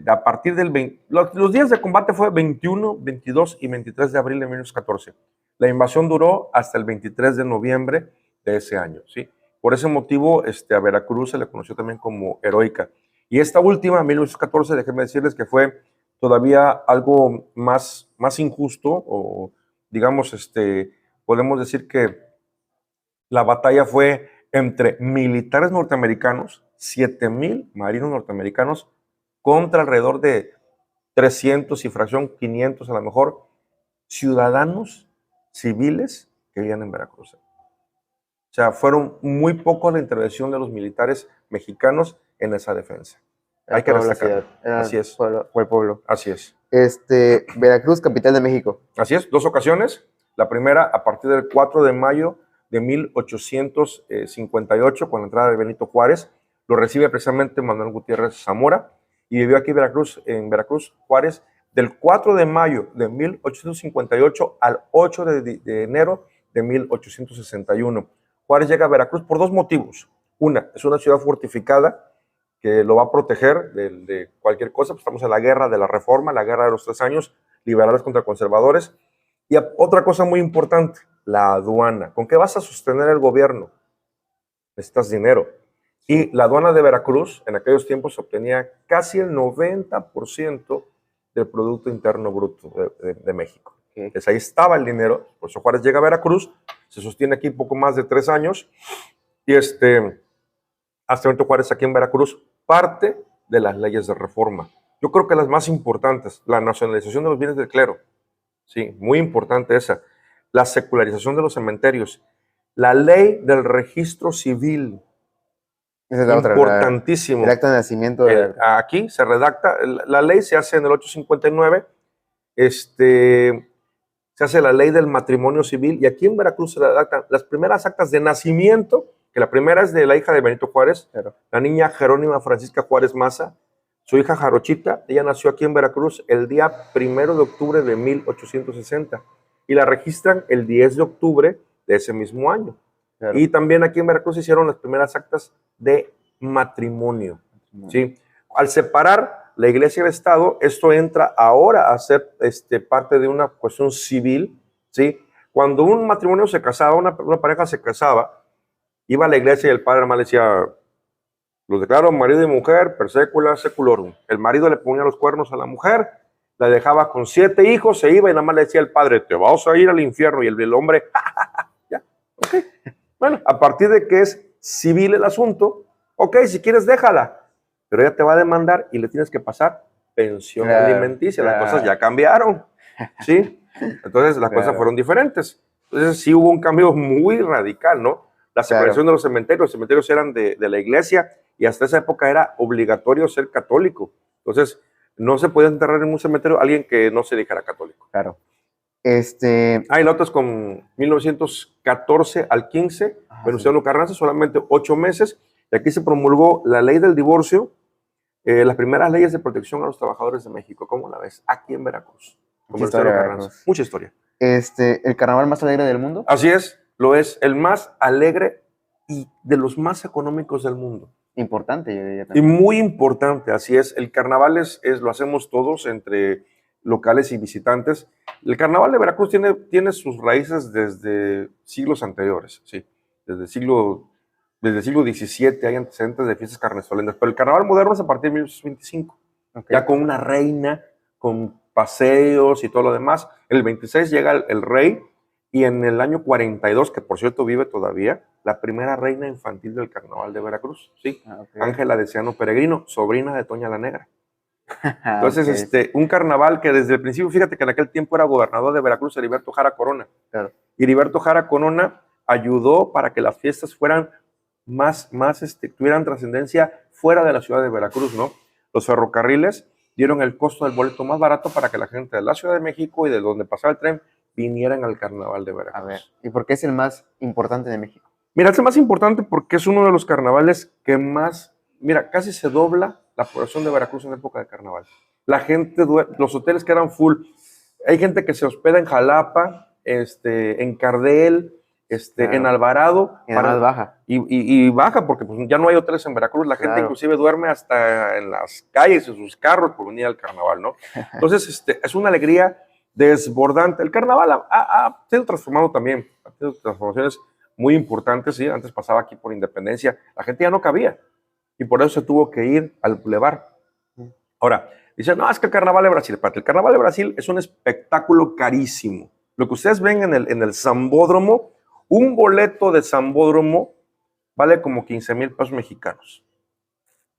Speaker 2: a partir del 20, los días de combate fue 21, 22 y 23 de abril de 1914. La invasión duró hasta el 23 de noviembre de ese año, ¿sí? Por ese motivo, a Veracruz se le conoció también como heroica. Y esta última, 1914, déjenme decirles que fue todavía algo más injusto, o digamos, podemos decir que la batalla fue entre militares norteamericanos, 7,000 marinos norteamericanos, contra alrededor de 300 y fracción 500 a lo mejor ciudadanos civiles que vivían en Veracruz. O sea, fueron muy pocos la intervención de los militares mexicanos en esa defensa. Hay que destacar. Así es.
Speaker 1: Fue el pueblo.
Speaker 2: Así es.
Speaker 1: Veracruz, capital de México.
Speaker 2: Así es, 2 ocasiones. La primera a partir del 4 de mayo de 1858, con la entrada de Benito Juárez. Lo recibe precisamente Manuel Gutiérrez Zamora y vivió aquí en Veracruz, Juárez, del 4 de mayo de 1858 al 8 de enero de 1861. Juárez llega a Veracruz por 2 motivos. Una, es una ciudad fortificada que lo va a proteger de cualquier cosa. Pues estamos en la guerra de la Reforma, la guerra de los 3 años, liberales contra conservadores. Y otra cosa muy importante, la aduana. ¿Con qué vas a sostener el gobierno? Necesitas dinero. Y la aduana de Veracruz en aquellos tiempos obtenía casi el 90% del Producto Interno Bruto de México. Entonces ahí estaba el dinero. Por eso Juárez llega a Veracruz, se sostiene aquí poco más de 3 años, y hasta Benito Juárez aquí en Veracruz, parte de las leyes de reforma. Yo creo que las más importantes, la nacionalización de los bienes del clero, sí, muy importante esa, la secularización de los cementerios, la ley del registro civil,
Speaker 1: esa es la
Speaker 2: importantísimo.
Speaker 1: El acta de nacimiento.
Speaker 2: Aquí se redacta, la ley se hace en el 859, se hace la ley del matrimonio civil, y aquí en Veracruz se redactan las primeras actas de nacimiento, que la primera es de la hija de Benito Juárez, la niña Jerónima Francisca Juárez Maza, su hija Jarochita. Ella nació aquí en Veracruz el día 1 de octubre de 1860 y la registran el 10 de octubre de ese mismo año. Y también aquí en Veracruz se hicieron las primeras actas de matrimonio. ¿Sí? Al separar la iglesia y el Estado, esto entra ahora a ser parte de una cuestión civil. ¿Sí? Cuando un matrimonio se casaba, una pareja se casaba, iba a la iglesia y el padre hermano le decía: los declaro marido y mujer per secula seculorum. El marido le ponía los cuernos a la mujer, la dejaba con 7 hijos, se iba y nada más le decía al padre: te vas a ir al infierno. Y el hombre, ya, ok. Bueno, a partir de que es civil el asunto, ok, si quieres déjala, pero ella te va a demandar y le tienes que pasar pensión alimenticia. Las cosas ya cambiaron, ¿sí? Entonces las cosas fueron diferentes. Entonces sí hubo un cambio muy radical, ¿no? La separación de los cementerios eran de la iglesia, y hasta esa época era obligatorio ser católico. Entonces no se podía enterrar en un cementerio a alguien que no se dijera católico.
Speaker 1: Claro.
Speaker 2: Y la otra es con 1914 al 15, Venustiano Carranza, solamente 8 meses, y aquí se promulgó la ley del divorcio, las primeras leyes de protección a los trabajadores de México. ¿Cómo la ves? Aquí en Veracruz. Mucha historia.
Speaker 1: ¿El carnaval más alegre del mundo?
Speaker 2: Así es, lo es, el más alegre y de los más económicos del mundo.
Speaker 1: Importante, yo diría también.
Speaker 2: Y muy importante, así es. El carnaval lo hacemos todos entre locales y visitantes. El carnaval de Veracruz tiene sus raíces desde siglos anteriores, sí. Desde el siglo XVII hay antecedentes de fiestas carnestolendas, pero el carnaval moderno es a partir de 1825, ya con una reina, con paseos y todo lo demás. El 26 llega el rey y en el año 42, que por cierto vive todavía, la primera reina infantil del carnaval de Veracruz, ¿sí?
Speaker 1: Ok.
Speaker 2: Ángela Deseano Peregrino, sobrina de Toña la Negra. Entonces,
Speaker 1: Ok,
Speaker 2: un carnaval que desde el principio, fíjate que en aquel tiempo era gobernador de Veracruz, Heriberto Jara Corona.
Speaker 1: claro.
Speaker 2: Y Heriberto Jara Corona ayudó para que las fiestas fueran tuvieran trascendencia fuera de la ciudad de Veracruz, ¿no? Los ferrocarriles dieron el costo del boleto más barato para que la gente de la Ciudad de México y de donde pasaba el tren vinieran al carnaval de
Speaker 1: A ver,
Speaker 2: Veracruz.
Speaker 1: ¿y por qué es el más importante de México?
Speaker 2: Mira, es el más importante porque es uno de los carnavales que más, mira, casi se dobla la población de Veracruz en época de carnaval. La gente, los hoteles quedan full. Hay gente que se hospeda en Jalapa, en Cardel, en
Speaker 1: Claro.
Speaker 2: Alvarado.
Speaker 1: Y nada más baja.
Speaker 2: Y baja porque pues, ya no hay hoteles en Veracruz. La gente
Speaker 1: Claro.
Speaker 2: inclusive duerme hasta en las calles, en sus carros por venir al carnaval, ¿no? Entonces, es una alegría desbordante. El carnaval ha sido transformado también, ha tenido transformaciones muy importantes, ¿sí? Antes pasaba aquí por Independencia, la gente ya no cabía y por eso se tuvo que ir al bulevar. Ahora, dicen, no, es que el carnaval de Brasil, espérate, el carnaval de Brasil es un espectáculo carísimo. Lo que ustedes ven en el Sambódromo, un boleto de Sambódromo vale como 15,000 pesos mexicanos.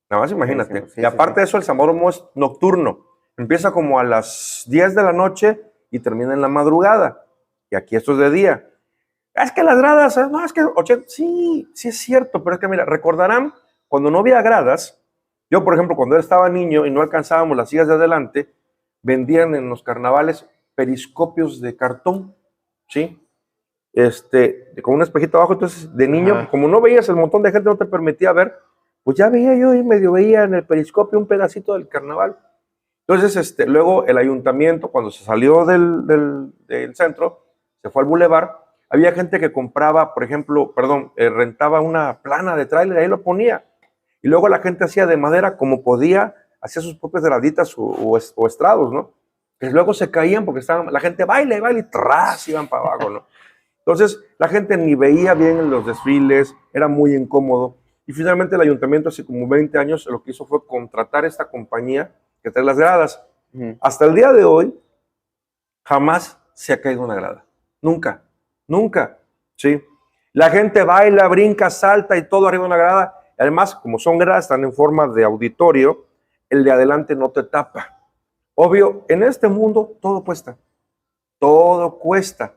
Speaker 2: Nada más imagínate.
Speaker 1: Sí,
Speaker 2: Y aparte de eso, el Sambódromo es nocturno. Empieza como a las 10 de la noche y termina en la madrugada. Y aquí esto es de día. Es que las gradas, no, es que 80, sí, sí es cierto, pero es que mira, recordarán cuando no había gradas, yo por ejemplo cuando estaba niño y no alcanzábamos las sillas de adelante, vendían en los carnavales periscopios de cartón, ¿sí? Con un espejito abajo, entonces de niño,
Speaker 1: Ajá.
Speaker 2: como no veías el montón de gente, no te permitía ver, pues ya veía yo y medio veía en el periscopio un pedacito del carnaval. Entonces, luego el ayuntamiento, cuando se salió del centro, se fue al bulevar, había gente que compraba, por ejemplo, rentaba una plana de tráiler, ahí lo ponía. Y luego la gente hacía de madera como podía, hacía sus propias graditas o estrados, ¿no? Que luego se caían porque estaban, la gente baile, baile, y tras, iban para abajo, ¿no? Entonces, la gente ni veía bien los desfiles, era muy incómodo. Y finalmente el ayuntamiento, hace como 20 años, lo que hizo fue contratar esta compañía que trae las gradas. Hasta el día de hoy, jamás se ha caído una grada. Nunca, nunca, ¿sí? La gente baila, brinca, salta y todo arriba de una grada. Además, como son gradas, están en forma de auditorio, el de adelante no te tapa. Obvio, en este mundo todo cuesta. Todo cuesta.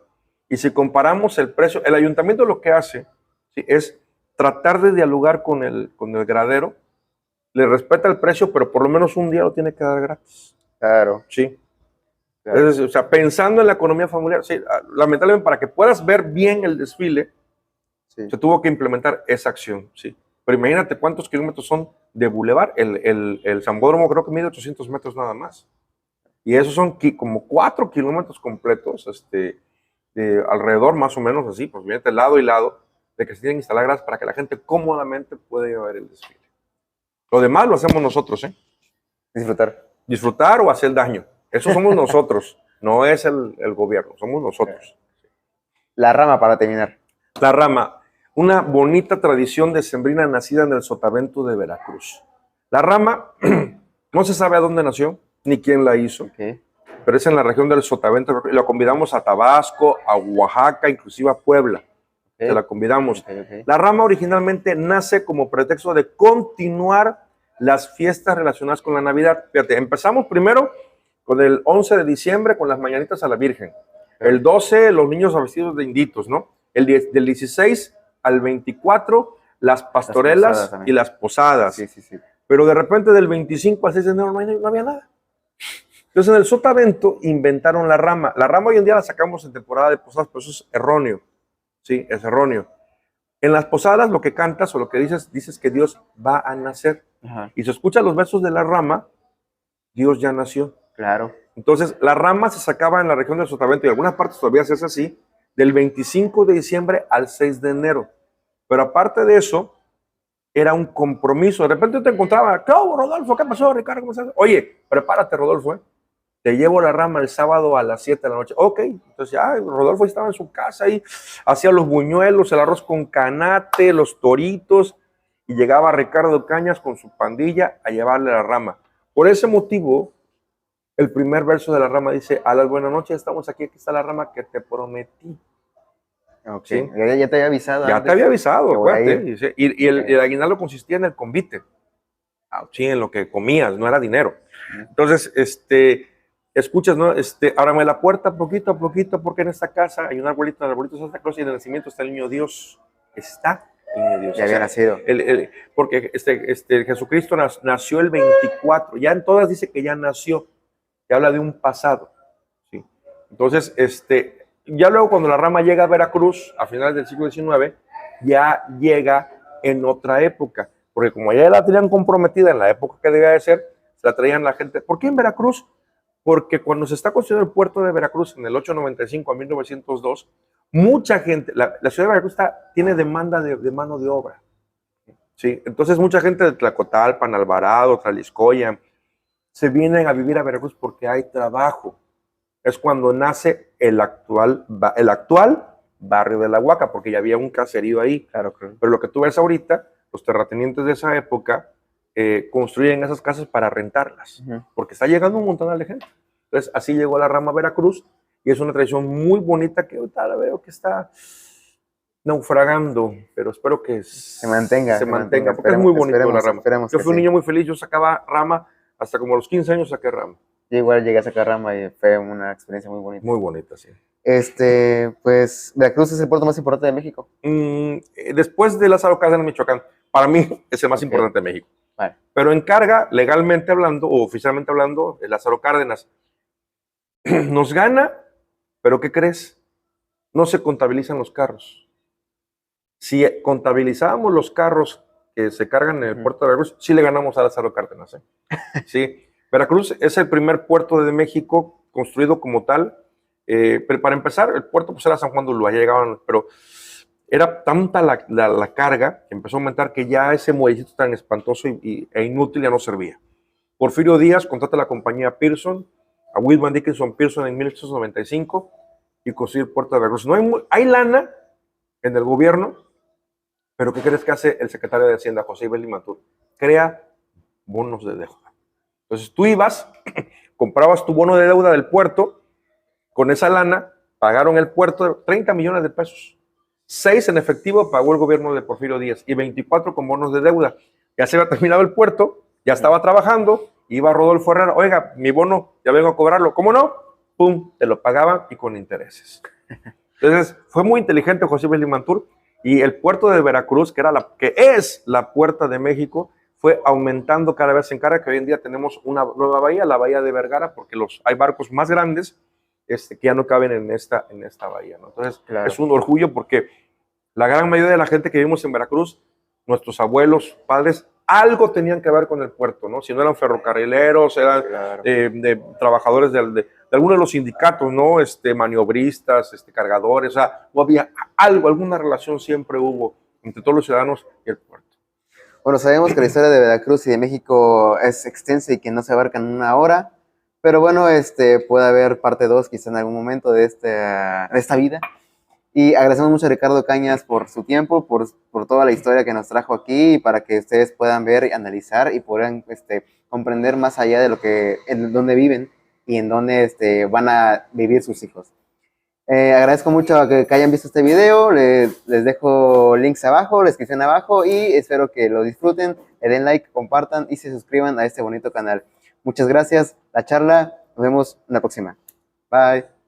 Speaker 2: Y si comparamos el precio, el ayuntamiento lo que hace, ¿sí?, es tratar de dialogar con el gradero, le respeta el precio, pero por lo menos un día lo tiene que dar gratis.
Speaker 1: Claro.
Speaker 2: Sí.
Speaker 1: Claro.
Speaker 2: O sea, pensando en la economía familiar, sí, lamentablemente para que puedas ver bien el desfile,
Speaker 1: Sí.
Speaker 2: se tuvo que implementar esa acción, sí. Pero imagínate cuántos kilómetros son de bulevar. El Sambódromo creo que mide 800 metros nada más. Y esos son como 4 kilómetros completos, alrededor más o menos así, pues fíjate, lado y lado, de que se tienen instaladas gradas para que la gente cómodamente pueda ir a ver el desfile. Lo demás lo hacemos nosotros, ¿eh?
Speaker 1: Disfrutar.
Speaker 2: Disfrutar o hacer daño. Eso somos nosotros, no es el gobierno, somos nosotros.
Speaker 1: La rama para terminar.
Speaker 2: La rama, una bonita tradición decembrina nacida en el Sotavento de Veracruz. La rama, no se sabe a dónde nació, ni quién la hizo,
Speaker 1: Okay.
Speaker 2: pero es en la región del Sotavento, y la convidamos a Tabasco, a Oaxaca, inclusive a Puebla.
Speaker 1: Okay.
Speaker 2: Se la convidamos.
Speaker 1: Okay.
Speaker 2: La rama originalmente nace como pretexto de continuar las fiestas relacionadas con la Navidad. Fíjate, empezamos primero con el 11 de diciembre con las mañanitas a la Virgen. El 12, los niños vestidos de inditos, ¿no? Del 16 al 24, las pastorelas y las posadas.
Speaker 1: Sí, sí, sí.
Speaker 2: Pero de repente del 25 al 6 de enero no había nada. Entonces en el Sotavento inventaron la rama. La rama hoy en día la sacamos en temporada de posadas, pero eso es erróneo. Sí, es erróneo. En las posadas lo que cantas o lo que dices que Dios va a nacer.
Speaker 1: Ajá.
Speaker 2: Y si escuchas los versos de la rama, Dios ya nació.
Speaker 1: Claro.
Speaker 2: Entonces la rama se sacaba en la región del Sotavento y en algunas partes todavía se hace así, del 25 de diciembre al 6 de enero. Pero aparte de eso, era un compromiso. De repente te encontraba, ¿qué hubo, Rodolfo? ¿Qué pasó, Ricardo? ¿Cómo estás? Oye, prepárate, Rodolfo, ¿eh? Te llevo la rama el sábado a las 7 de la noche. Ok, entonces ya Rodolfo estaba en su casa ahí, hacía los buñuelos, el arroz con canate, los toritos, y llegaba Ricardo Cañas con su pandilla a llevarle la rama. Por ese motivo, el primer verso de la rama dice, a las buenas noches, estamos aquí, aquí está la rama que te prometí.
Speaker 1: Ok.
Speaker 2: ¿sí?
Speaker 1: Ya te había avisado
Speaker 2: Ya
Speaker 1: antes
Speaker 2: te había avisado,
Speaker 1: que voy a
Speaker 2: acuérdate.
Speaker 1: ir.
Speaker 2: Y
Speaker 1: Ok.
Speaker 2: el aguinaldo consistía en el convite, sí, en lo que comías, no era dinero.
Speaker 1: Ujú.
Speaker 2: Entonces, escuchas, ¿no? Ábrame la puerta poquito a poquito, porque en esta casa hay un arbolito, en el arbolito está Santa Claus y en el nacimiento está el niño Dios. Está el niño Dios.
Speaker 1: Ya
Speaker 2: O
Speaker 1: había
Speaker 2: sea,
Speaker 1: nacido.
Speaker 2: porque Jesucristo nació el 24, ya en todas dice que ya nació, que habla de un pasado. ¿Sí? Entonces, ya luego cuando la rama llega a Veracruz, a finales del siglo XIX, ya llega en otra época, porque como ya la tenían comprometida en la época que debía de ser, se la traían la gente. ¿Por qué en Veracruz? Porque cuando se está construyendo el puerto de Veracruz en el 895 a 1902, mucha gente, la ciudad de Veracruz tiene demanda de mano de obra. ¿Sí? Entonces mucha gente de Tlacotalpan, Alvarado, Tlaliscoya, se vienen a vivir a Veracruz porque hay trabajo. Es cuando nace el actual barrio de La Huaca, porque ya había un caserío ahí.
Speaker 1: Claro, claro.
Speaker 2: Pero lo que tú ves ahorita, los terratenientes de esa época construyen esas casas para rentarlas,
Speaker 1: Ujú.
Speaker 2: porque está llegando un montón de gente. Entonces, así llegó la rama Veracruz, y es una tradición muy bonita que ahorita la veo que está naufragando, pero espero que
Speaker 1: Se mantenga,
Speaker 2: se
Speaker 1: se mantenga.
Speaker 2: mantenga, porque es muy bonito la rama.
Speaker 1: Esperemos
Speaker 2: Yo
Speaker 1: que
Speaker 2: fui un
Speaker 1: sí.
Speaker 2: niño muy feliz, yo sacaba rama, hasta como a los 15 años saqué rama.
Speaker 1: Yo igual llegué a sacar rama y fue una experiencia muy bonita.
Speaker 2: Muy bonita, sí.
Speaker 1: Pues Veracruz es el puerto más importante de México.
Speaker 2: Después de Lázaro Cárdenas, Michoacán, para mí es el más
Speaker 1: Ok.
Speaker 2: importante de México.
Speaker 1: Vale.
Speaker 2: Pero en carga, legalmente hablando o oficialmente hablando, Lázaro Cárdenas nos gana, pero ¿qué crees? No se contabilizan los carros. Si contabilizábamos los carros que se cargan en el puerto de Veracruz, sí le ganamos a Lázaro Cárdenas. Sí. Veracruz es el primer puerto de México construido como tal. Pero para empezar, el puerto pues era San Juan de Ulúa, ya llegaban, pero era tanta la carga que empezó a aumentar que ya ese muellecito tan espantoso e inútil ya no servía. Porfirio Díaz contrata a la compañía Pearson, a William Dickinson Pearson en 1895 y construye el puerto de Veracruz. No hay lana en el gobierno, pero ¿qué crees que hace el secretario de Hacienda, José Ibel Limantur? Crea bonos de deuda. Entonces tú ibas, comprabas tu bono de deuda del puerto, con esa lana pagaron el puerto de 30 millones de pesos. 6 en efectivo pagó el gobierno de Porfirio Díaz y 24 con bonos de deuda. Ya se había terminado el puerto, ya estaba trabajando, iba Rodolfo Herrera, oiga, mi bono, ya vengo a cobrarlo. ¿Cómo no? Pum, te lo pagaban y con intereses. Entonces, fue muy inteligente José Belimantur y el puerto de Veracruz, que es la puerta de México, fue aumentando cada vez en carga, que hoy en día tenemos una nueva bahía, la bahía de Vergara, porque hay barcos más grandes que ya no caben en esta bahía, ¿no? Entonces,
Speaker 1: Claro.
Speaker 2: es un orgullo porque la gran mayoría de la gente que vivimos en Veracruz, nuestros abuelos, padres, algo tenían que ver con el puerto, ¿no? Si no eran ferrocarrileros, eran
Speaker 1: Claro.
Speaker 2: de trabajadores de algunos de los sindicatos, ¿no? Maniobristas, cargadores, o sea, no había alguna relación siempre hubo entre todos los ciudadanos y el puerto.
Speaker 1: Bueno, sabemos que la historia de Veracruz y de México es extensa y que no se abarca en una hora, pero bueno, puede haber parte 2 quizá en algún momento de esta vida. Y agradecemos mucho a Ricardo Cañas por su tiempo, por toda la historia que nos trajo aquí, para que ustedes puedan ver y analizar y puedan comprender más allá de en dónde viven y en dónde van a vivir sus hijos. Agradezco mucho que hayan visto este video, les dejo links abajo, la descripción abajo y espero que lo disfruten, le den like, compartan y se suscriban a este bonito canal. Muchas gracias, la charla, nos vemos en la próxima. Bye.